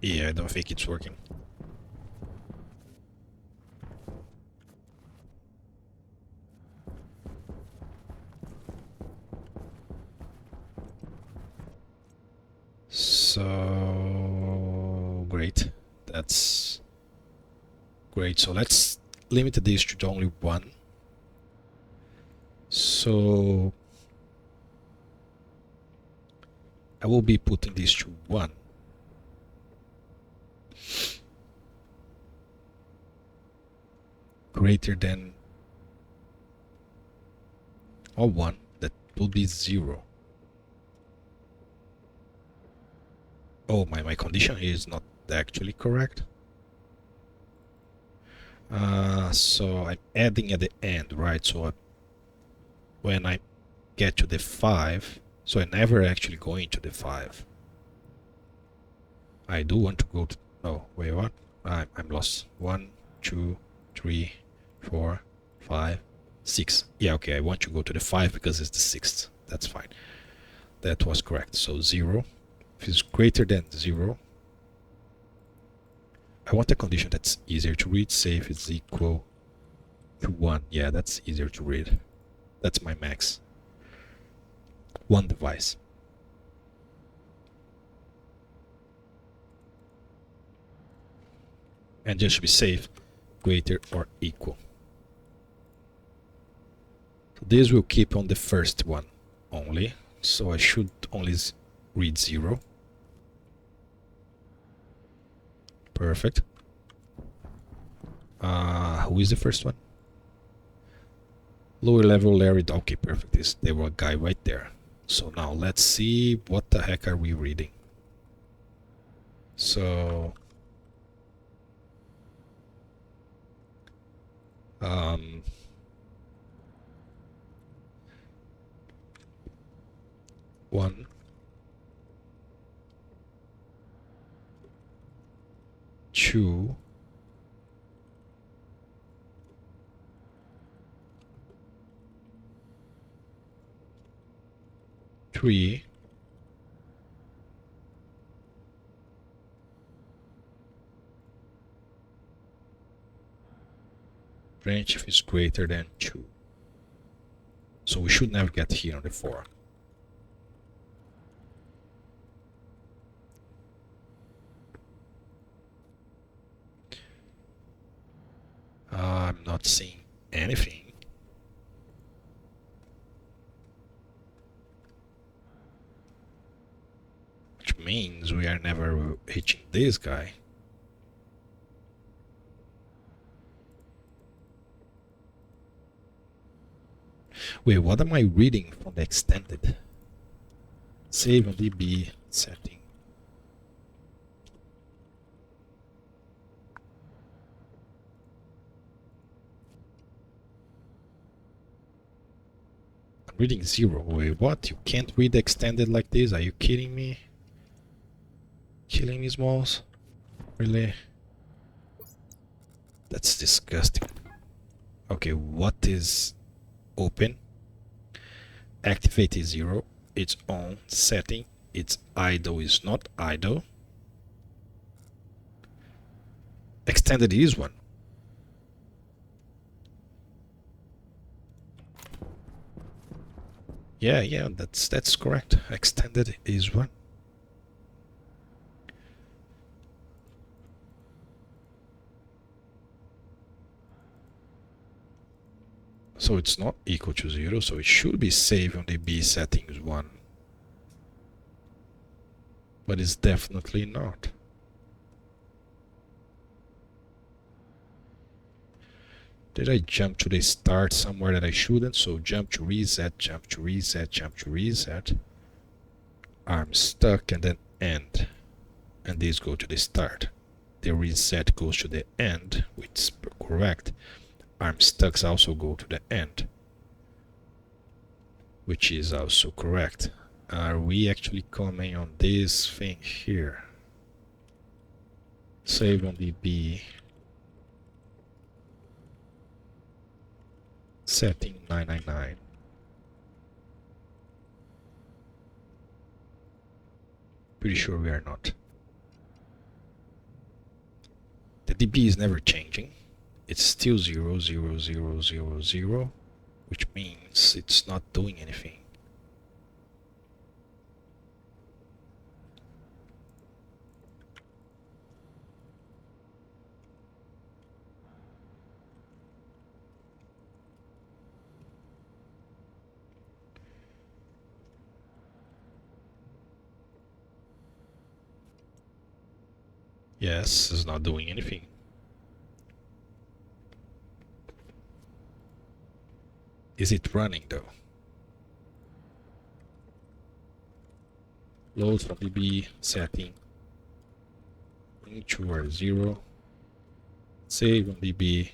yeah, I don't think it's working. So great. That's great. So let's limit this to only 1. So I will be putting this to 1. Greater than or 1, that will be 0. Oh, my condition is not actually correct. So I'm adding at the end, right? So when I get to the 5, so I never actually go into the 5. I do want to go to, oh, wait, what? I'm lost. 1, 2, 3, 4, 5, 6. Yeah, okay, I want to go to the 5 because it's the 6th. That's fine. That was correct. So 0. If it's greater than 0, I want a condition that's easier to read. Say if it's equal to 1. Yeah, that's easier to read. That's my max. 1 device. And just to be safe, greater or equal. So this will keep on the first one only. So I should only read 0. Perfect. Who is the first one? Lower level Larry. Okay, perfect. There was a guy right there. So now let's see what the heck are we reading. So 1, 2, 3, 'branch if it's greater than 2. So we should never get here on the 4. I'm not seeing anything. Which means we are never hitting this guy. Wait, what am I reading from the extended? Save on DB setting. I'm reading 0. Wait, what? You can't read extended like this? Are you kidding me? Killing me, Smalls? Really? That's disgusting. Okay, what is open? Activate is 0. It's on. Setting. It's idle is not idle. Extended is 1. Yeah, that's correct. Extended is 1. So it's not equal to 0, so it should be saved on the B settings 1. But it's definitely not. Did I jump to the start somewhere that I shouldn't? So jump to reset, jump to reset, jump to reset. I'm stuck and then end. And these go to the start. The reset goes to the end, which is correct. Arm stucks also go to the end, which is also correct. Are we actually coming on this thing here? Save on DB. Setting 999. Pretty sure we are not. The DB is never changing. It's still 0, 0, 0, 0, 0, which means it's not doing anything. Yes, it's not doing anything. Is it running though? Load from DB setting into R0. Save on DB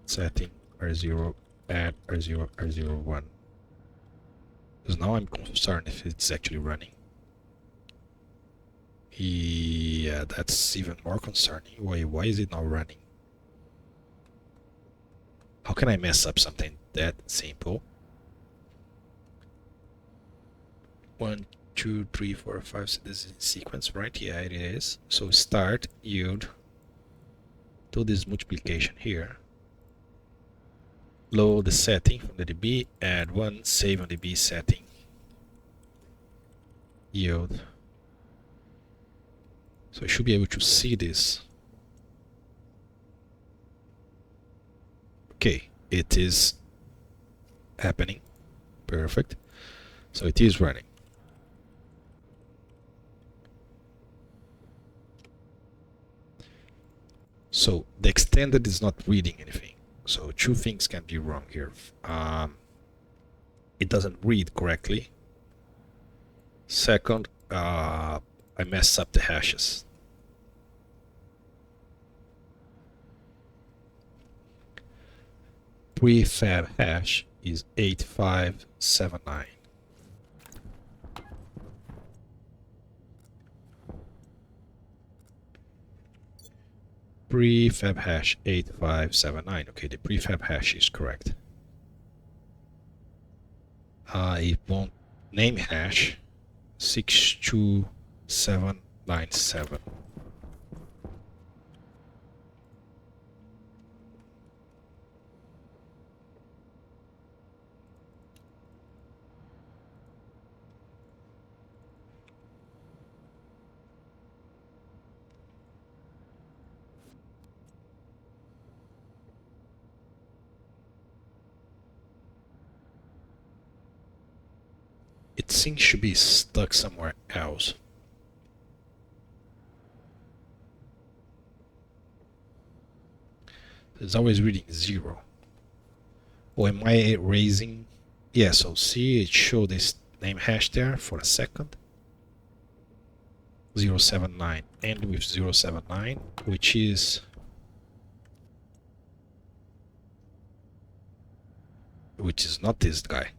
setting R0, add R0, R01. Because now I'm concerned if it's actually running. Yeah, that's even more concerning. Why is it not running? How can I mess up something that simple? 1, 2, 3, 4, 5. So this is in sequence, right? Yeah, it is. So start, yield, do this multiplication here. Load the setting from the DB, add 1, save on DB setting. Yield. So I should be able to see this. Okay, it is happening. Perfect. So it is running. So the extended is not reading anything. So two things can be wrong here. It doesn't read correctly. Second, I messed up the hashes. Prefab hash is 8579. Prefab hash 8579. Okay, the prefab hash is correct. It won't name hash 62797. thing should be stuck somewhere else. It's always reading 0. Or am I erasing? Yeah, so see, it showed this name hash there for a second. 079, end with 079, which is not this guy.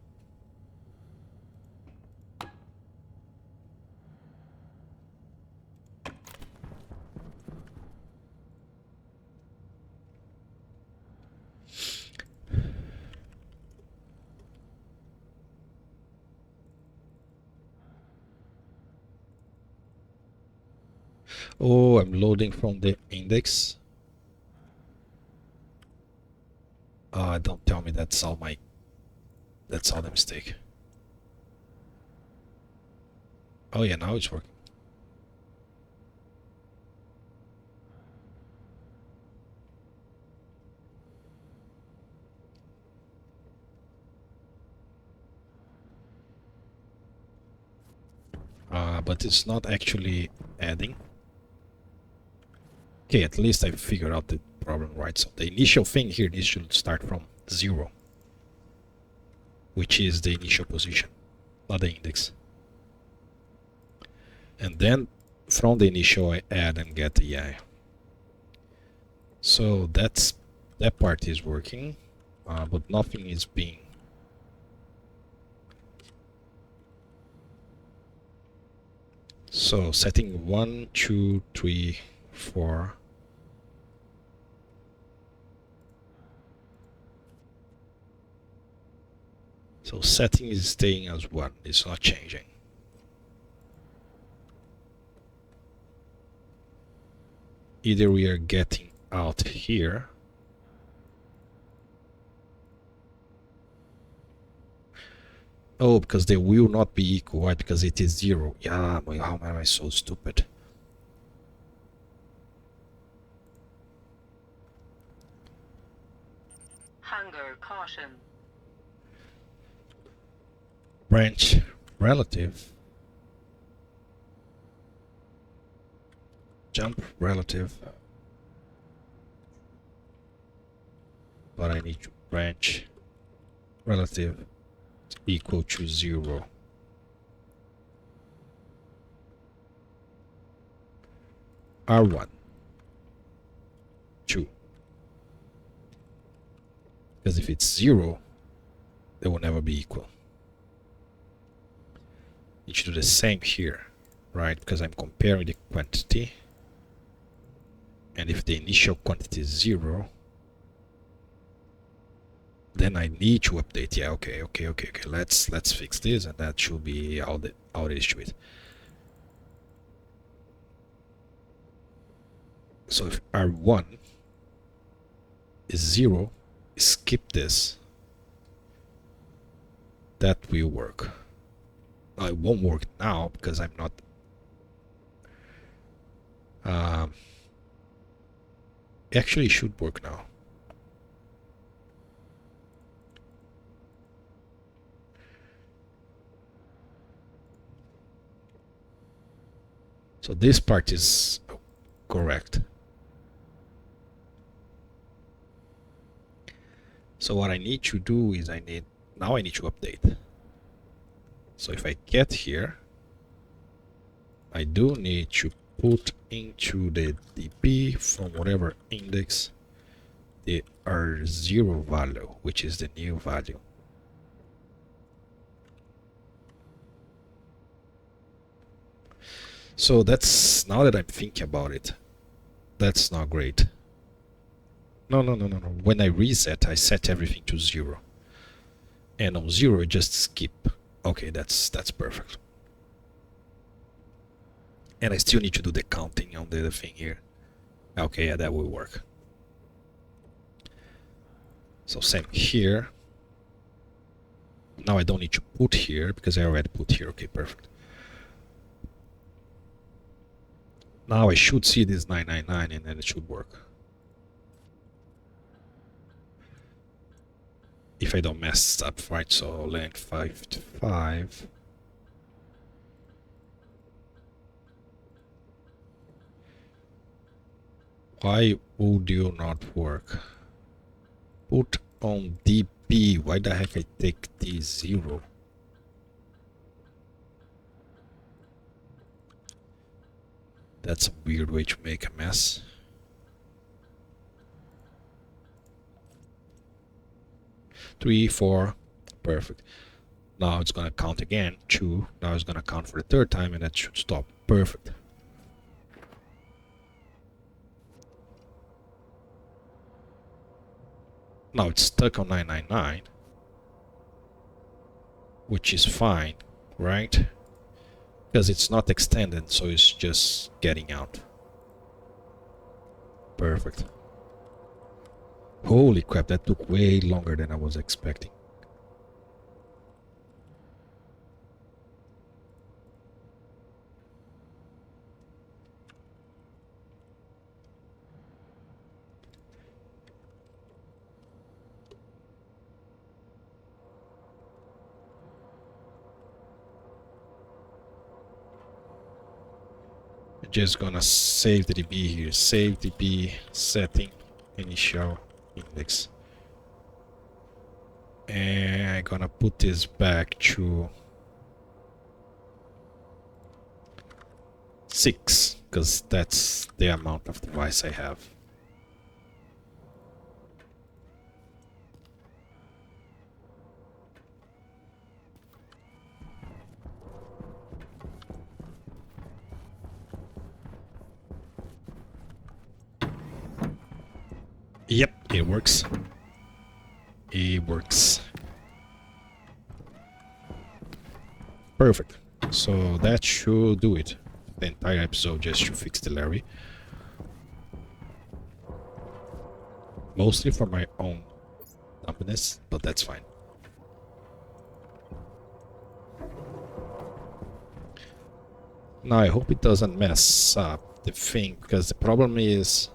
Oh, I'm loading from the index. Don't tell me that's all the mistake. Oh yeah, now it's working. But it's not actually adding. Okay, at least I figured out the problem, right? So the initial thing here needs to start from 0, which is the initial position, not the index. And then from the initial I add and get the I. So that part is working, but nothing is being. So setting 1, 2, 3, 4. So setting is staying as 1, it's not changing. Either we are getting out here, oh, because they will not be equal, right? Because it is 0. Yeah, how am I so stupid? Hunger caution. Branch relative, jump relative, but I need to branch relative equal to 0. R1, 2. Because if it's 0, they will never be equal. You should do the same here, right? Because I'm comparing the quantity. And if the initial quantity is 0, then I need to update. Yeah, okay. Let's fix this, and that should be all there is to it. So if R1 is 0, skip this. That will work. Now, it won't work now because I'm not. Actually, it should work now. So this part is correct. So what I need to do is I need to update. So if I get here, I do need to put into the DB from whatever index the R0 value, which is the new value. So that's, now that I'm thinking about it, that's not great. No. When I reset, I set everything to 0. And on 0, just skip. Okay, that's perfect. And I still need to do the counting on the thing here. Okay, yeah, that will work. So same here. Now I don't need to put here because I already put here. Okay, perfect. Now I should see this 999 and then it should work. If I don't mess up, right? So length 5 to 5. Why would you not work? Put on DB. Why the heck I take D0? That's a weird way to make a mess. Three, four, perfect. Now it's gonna count again, 2. Now it's gonna count for the 3rd time, and that should stop. Perfect. Now it's stuck on 999, which is fine, right? Because it's not extended, so it's just getting out. Perfect. Holy crap, that took way longer than I was expecting. Just gonna save the DB here. Save DB setting initial index. And I'm gonna put this back to 6, because that's the amount of device I have. Yep, it works. It works. Perfect. So that should do it. The entire episode just to fix the Larry. Mostly for my own dumbness, but that's fine. Now I hope it doesn't mess up the thing, because the problem is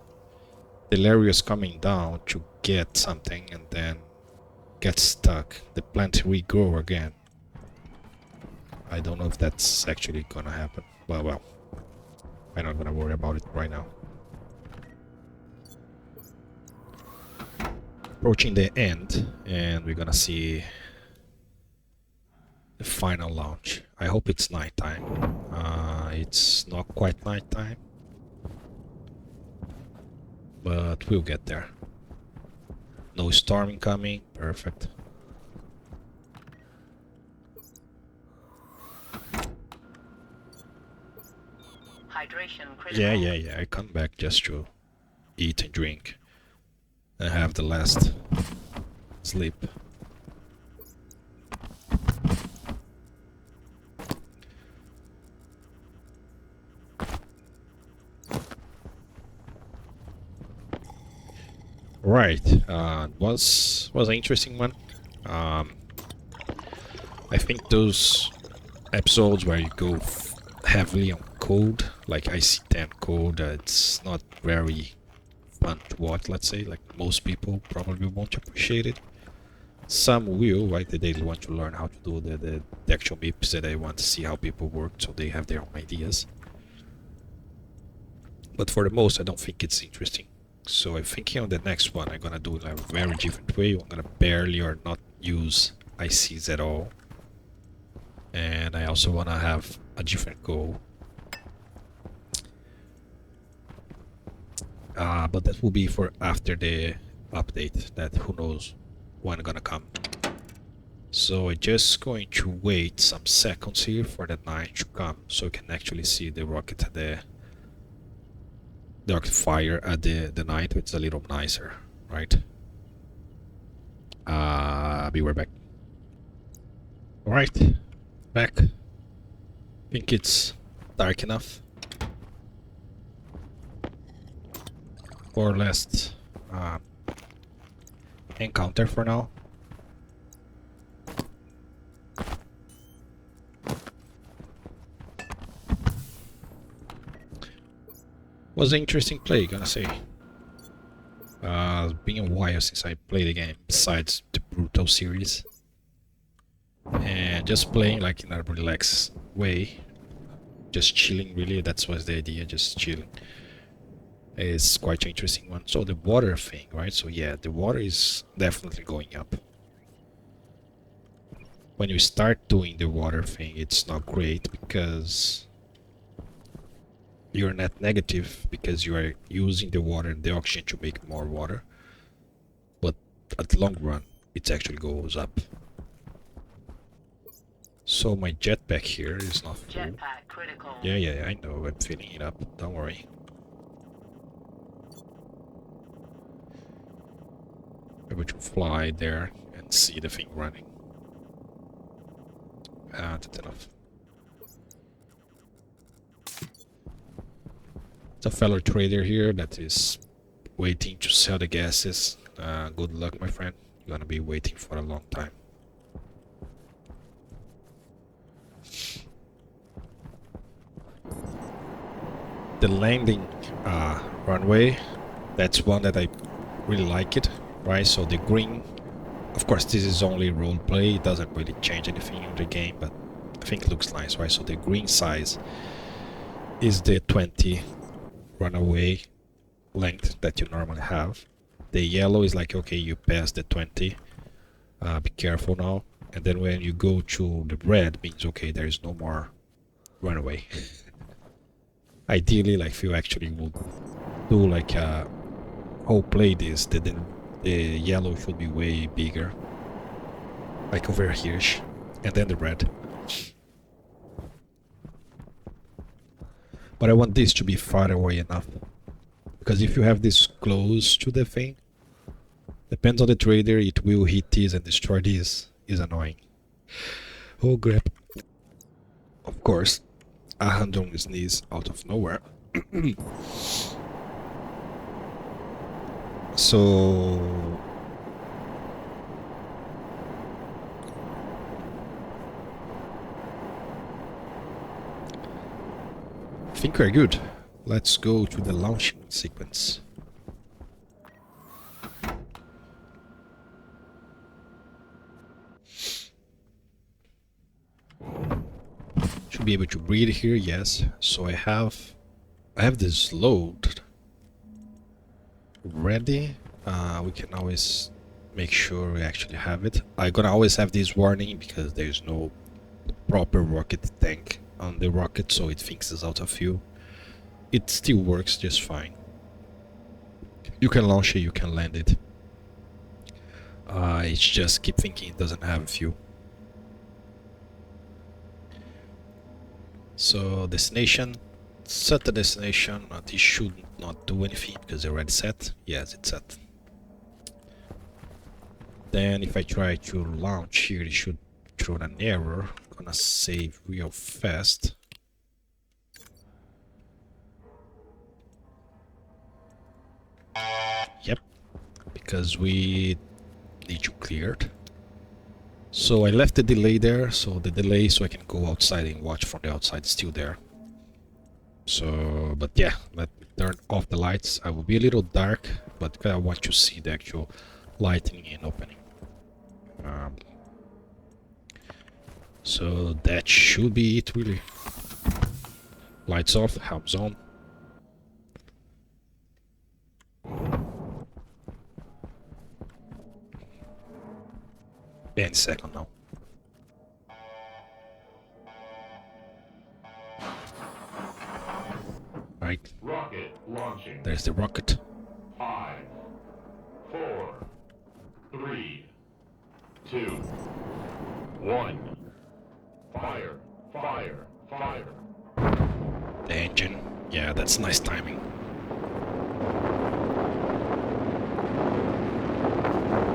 the Larry is coming down to get something and then gets stuck. The plant regrow again. I don't know if that's actually gonna happen. Well, I'm not gonna worry about it right now. Approaching the end, and we're gonna see the final launch. I hope it's nighttime. It's not quite nighttime, but we'll get there. No storm coming. Perfect. Hydration critical. Yeah. I come back just to eat and drink and have the last sleep. Right, was an interesting one. I think those episodes where you go heavily on code, like IC10 code, it's not very fun to watch. Let's say, like most people probably won't appreciate it. Some will, right? They want to learn how to do the actual MIPS, that they want to see how people work, so they have their own ideas. But for the most, I don't think it's interesting. So I'm thinking on the next one, I'm gonna do it in a very different way. I'm gonna barely or not use ICs at all. And I also wanna have a different goal. But that will be for after the update, that who knows when gonna come. So I'm just going to wait some seconds here for the night to come, so you can actually see the rocket at the dark fire at the night. It's a little nicer, right? Be right back. Alright, back. Think it's dark enough for last encounter for now. Was an interesting play, gonna say. It's been a while since I played a game besides the Brutal series, and just playing like in a relaxed way, just chilling. Really, that's was the idea, just chilling. is quite an interesting one. So the water thing, right? So yeah, the water is definitely going up. When you start doing the water thing, it's not great because you're net negative because you are using the water and the oxygen to make more water. But at the long run, it actually goes up. So my jetpack here is not full. Jetpack critical. Yeah, I know. I'm filling it up. Don't worry. Able to fly there and see the thing running. That's enough. It's a fellow trader here that is waiting to sell the gases. Good luck, my friend. You're gonna be waiting for a long time. The landing runway, that's one that I really like it, right? So the green, of course this is only role play, it doesn't really change anything in the game, but I think it looks nice, right? So the green size is the 20 runaway length that you normally have. The yellow is like, okay, you passed the 20, be careful now. And then when you go to the red, means okay, there is no more runaway. Ideally, like if you actually would do like a whole play this, then the yellow should be way bigger, like over here, and then the red. But I want this to be far away enough, because if you have this close to the thing, depends on the trader, it will hit this and destroy this. Is annoying. Oh crap. Of course, a random sneeze out of nowhere. So I think we're good. Let's go to the launching sequence. Should be able to breathe here, yes. So I have this load ready. We can always make sure we actually have it. I'm gonna always have this warning because there's no proper rocket tank on the rocket, so it thinks it's out of fuel. It still works just fine. You can launch it, you can land it. It's just keep thinking it doesn't have fuel. So destination, set the destination. This should not do anything because they're already set. Yes, it's set. Then if I try to launch here, it should throw an error. I'm gonna save real fast. Yep, because we need to clear it. So I left the delay there, so the delay so I can go outside and watch from the outside is still there. So, but yeah, let me turn off the lights. I will be a little dark, but I want to see the actual lighting and opening. So that should be it really. Lights off, helms on. Any second now. Right. Rocket launching. There's the rocket. 5, 4, 3, 2, 1. Fire, fire, fire. The engine. Yeah, that's nice timing.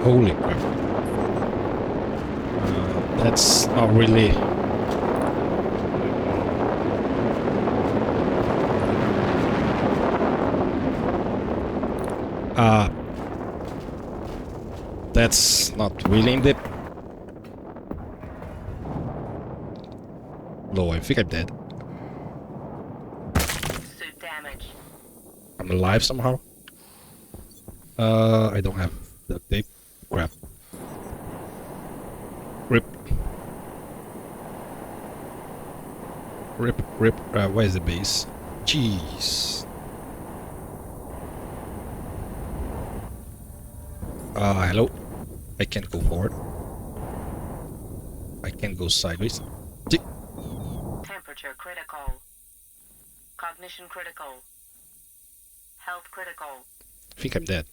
Holy crap. That's not really... that's not really in the... No, I think I'm dead. Suit damage. I'm alive somehow. I don't have duct tape. Crap. Rip. Rip. Where's the base? Jeez. Hello. I can't go forward. I can't go sideways. Temperature critical. Cognition critical. Health critical. I think I'm dead.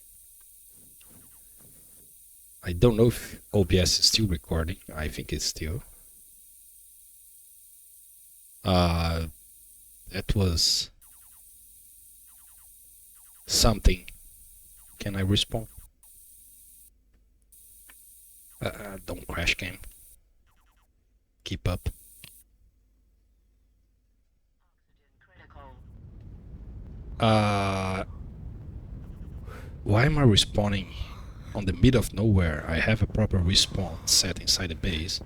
I don't know if OBS is still recording. I think it's still. That was something. Can I respawn? Don't crash game. Keep up. Critical. Why am I respawning on the middle of nowhere? I have a proper respawn set inside the base.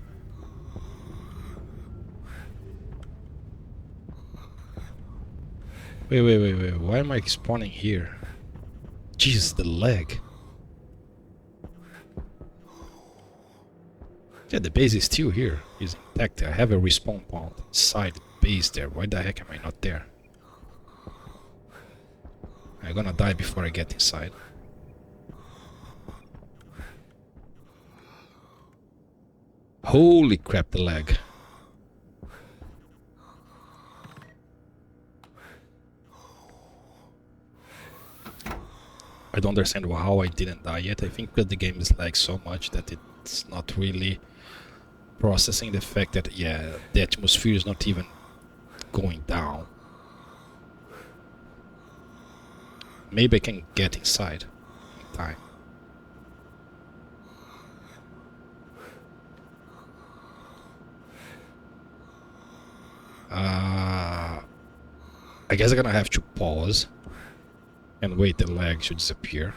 Wait. Why am I spawning here? Jesus, the lag. Yeah, the base is still here. It's intact. I have a respawn point inside the base there. Why the heck am I not there? I'm gonna die before I get inside. Holy crap, the lag. I don't understand how I didn't die yet. I think that the game is lagged so much that it's not really processing the fact that, yeah, the atmosphere is not even going down. Maybe I can get inside in time. I guess I'm gonna have to pause and wait the lag to disappear.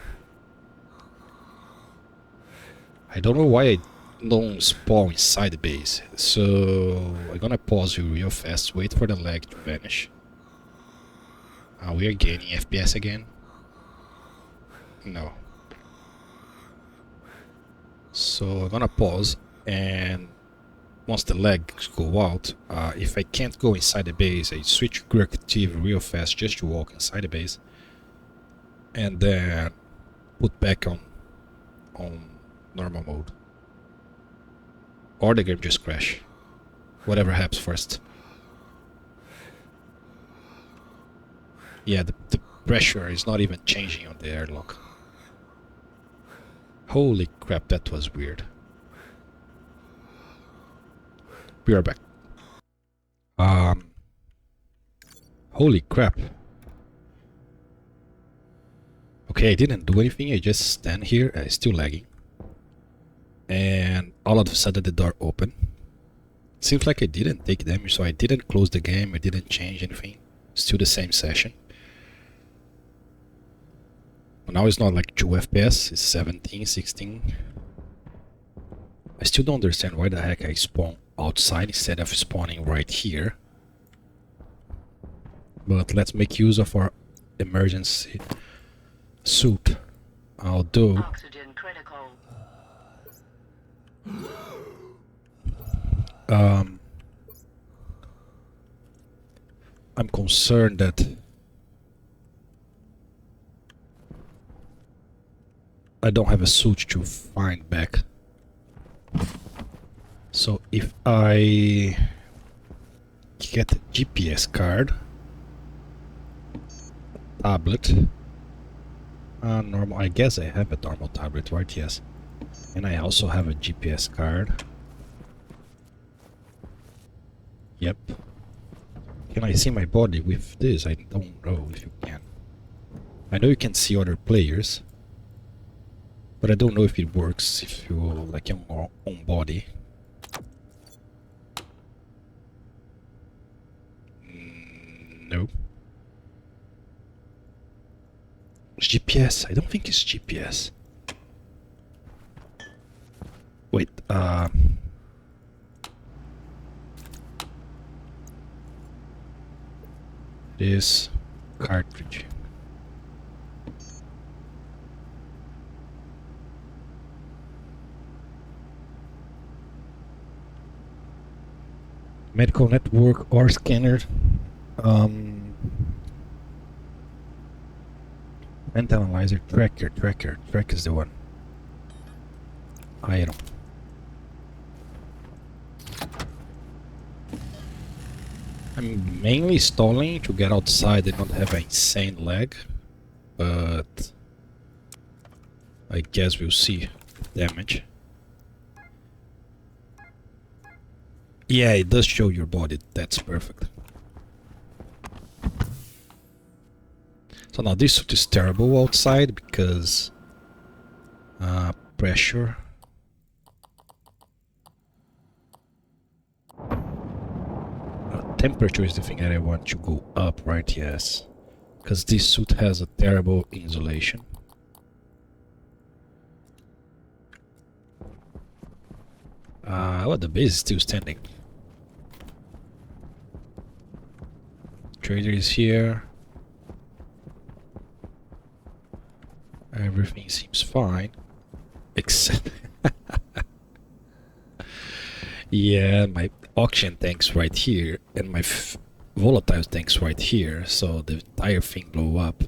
I don't know why I don't spawn inside the base, so I'm gonna pause real fast, wait for the lag to vanish. We are gaining FPS again. No. So I'm gonna pause, and once the legs go out, if I can't go inside the base, I switch creative real fast just to walk inside the base, and then put back on normal mode. Or the game just crash. Whatever happens first. Yeah, the pressure is not even changing on the airlock. Holy crap, that was weird. We are back. Holy crap. Okay, I didn't do anything, I just stand here, still lagging. And all of a sudden the door opened. Seems like I didn't take damage, so I didn't close the game, I didn't change anything. Still the same session. But now it's not like 2 FPS, it's 17, 16. I still don't understand why the heck I spawn outside instead of spawning right here. But let's make use of our emergency suit. Although Oxygen critical. I'm concerned that I don't have a suit to find back. So if I get a GPS card, tablet, normal, I guess I have a normal tablet, right? Yes. And I also have a GPS card. Yep. Can I see my body with this? I don't know if you can. I know you can see other players, but I don't know if it works if you like your own body. No. It's GPS. I don't think it's GPS. Wait, this cartridge. Medical network or scanner. Vent analyzer, tracker is the one. item. I'm mainly stalling to get outside and not have an insane lag, but I guess we'll see damage. Yeah, it does show your body. That's perfect. So now this suit is terrible outside because pressure. Temperature is the thing that I want to go up, right? Yes, because this suit has a terrible insulation. Well, the base is still standing. Trader is here. Everything seems fine, except yeah, my auction tank's right here, and my volatile tank's right here, so the entire thing blew up.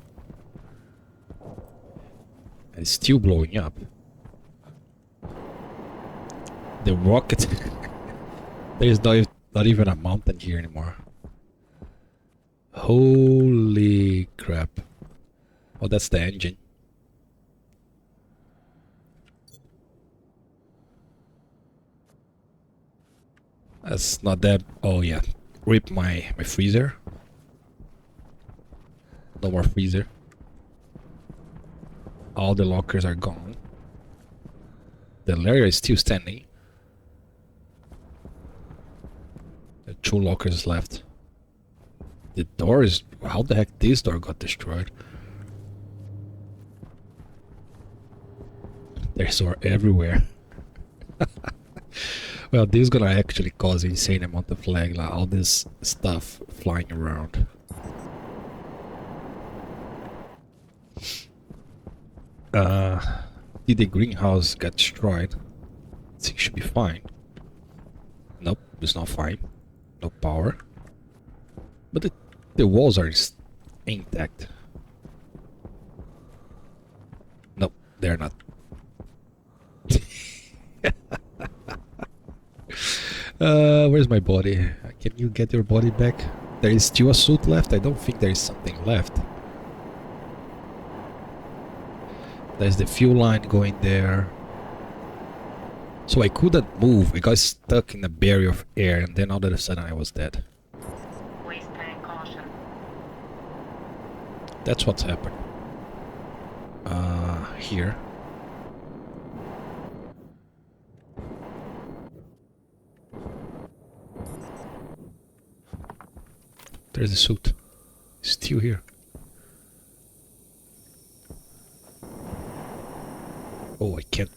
And it's still blowing up. The rocket... There's not even a mountain here anymore. Holy crap. Oh, that's the engine. That's not that... Oh yeah. Rip my freezer. No more freezer. All the lockers are gone. The Larre is still standing. There are 2 lockers left. The door is... How the heck this door got destroyed? There's door everywhere. Well, this is gonna actually cause insane amount of lag, like all this stuff flying around. Did the greenhouse get destroyed? I think it should be fine. Nope, it's not fine. No power. But the walls are intact. Nope, they're not. Where's my body? Can you get your body back? There is still a suit left? I don't think there is something left. There's the fuel line going there. So I couldn't move. I got stuck in a barrier of air, and then all of a sudden I was dead. Waste tank caution. That's what's happened. Here. There's the suit. It's still here. Oh, I can't.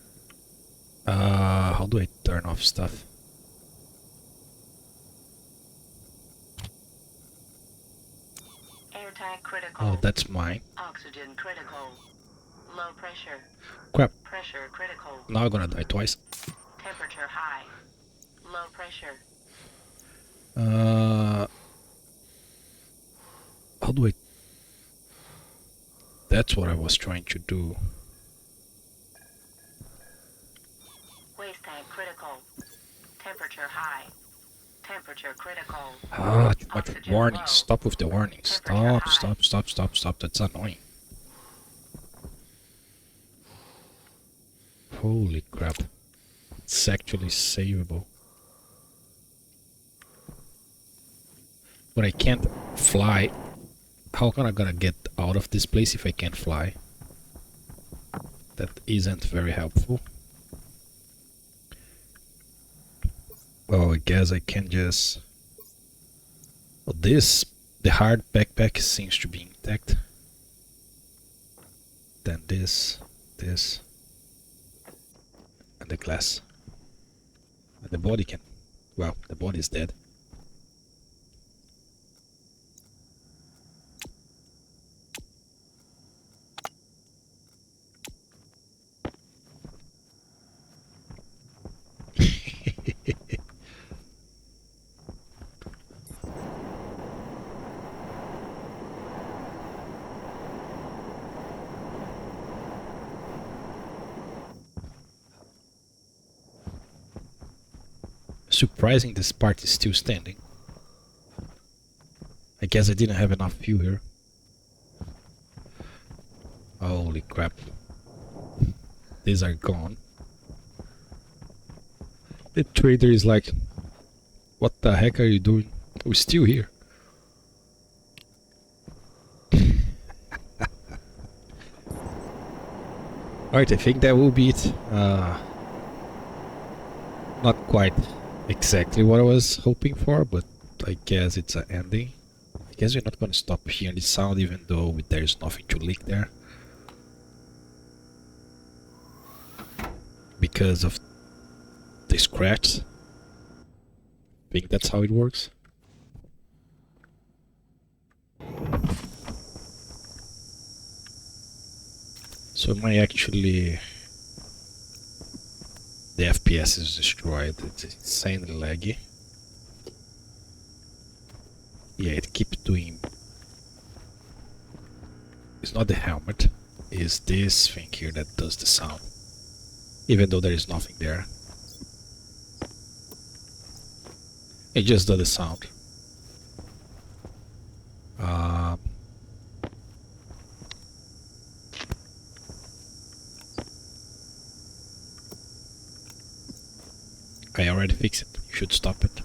How do I turn off stuff? Air tank critical. Oh, that's mine. Oxygen critical. Low pressure. Crap. Pressure critical. Now I'm gonna die twice. Temperature high. Low pressure. How do I... That's what I was trying to do. Waste tank critical. Temperature high. Temperature critical. Ah, too much Oxygen warning. low. Stop with the warning. Temperature Stop. That's annoying. Holy crap. It's actually savable. But I can't fly. How am I gonna get out of this place if I can't fly? That isn't very helpful. Well, I guess I can just... Well, this... The hard backpack seems to be intact. Then this... And the glass. And the body can... Well, the body is dead. Surprising this part is still standing. I guess I didn't have enough fuel here. Holy crap. These are gone. The trader is like, what the heck are you doing? We're still here. Alright, I think that will be it. Not quite exactly what I was hoping for, but I guess it's an ending. I guess we're not gonna stop hearing the sound even though there's nothing to leak there. Because of the scratch. I think that's how it works. So my actually the FPS is destroyed. It's insanely laggy. Yeah, it keeps doing. It's not the helmet, it's this thing here that does the sound. Even though there is nothing there. It just does the sound. I already fixed it. You should stop it.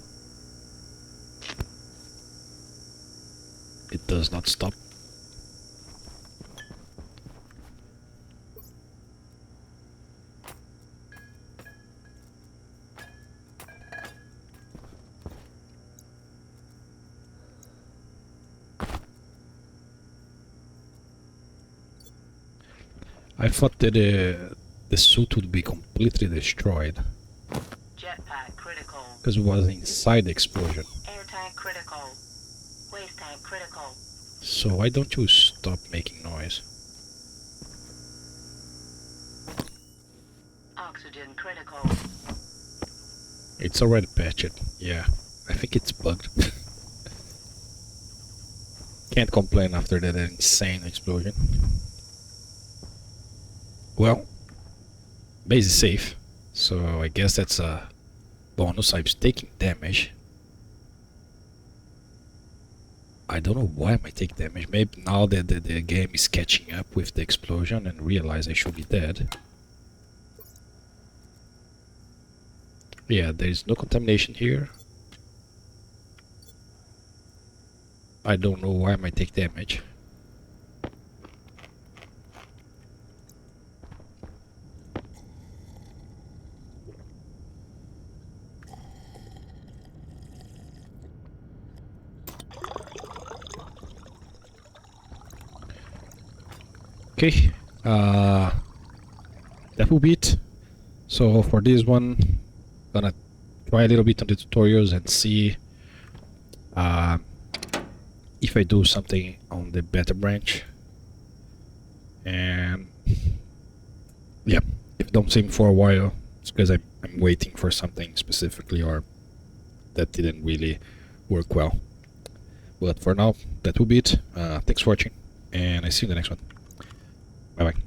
It does not stop. I thought that the suit would be completely destroyed Jetpack critical. because it was inside the explosion. Air tank critical. Waste tank critical. So why don't you stop making noise? Oxygen critical. It's already patched. Yeah, I think it's bugged. Can't complain after that insane explosion. Well, base is safe, so I guess that's a bonus. I'm taking damage. I don't know why I might take damage. Maybe now that the game is catching up with the explosion and realize I should be dead. Yeah, there is no contamination here. I don't know why I might take damage. Okay, that will be it. So for this one, gonna try a little bit on the tutorials and see if I do something on the beta branch. And yeah, if I don't see him for a while, it's because I'm waiting for something specifically or that didn't really work well. But for now, that will be it. Thanks for watching, and I see you in the next one. Bye bye.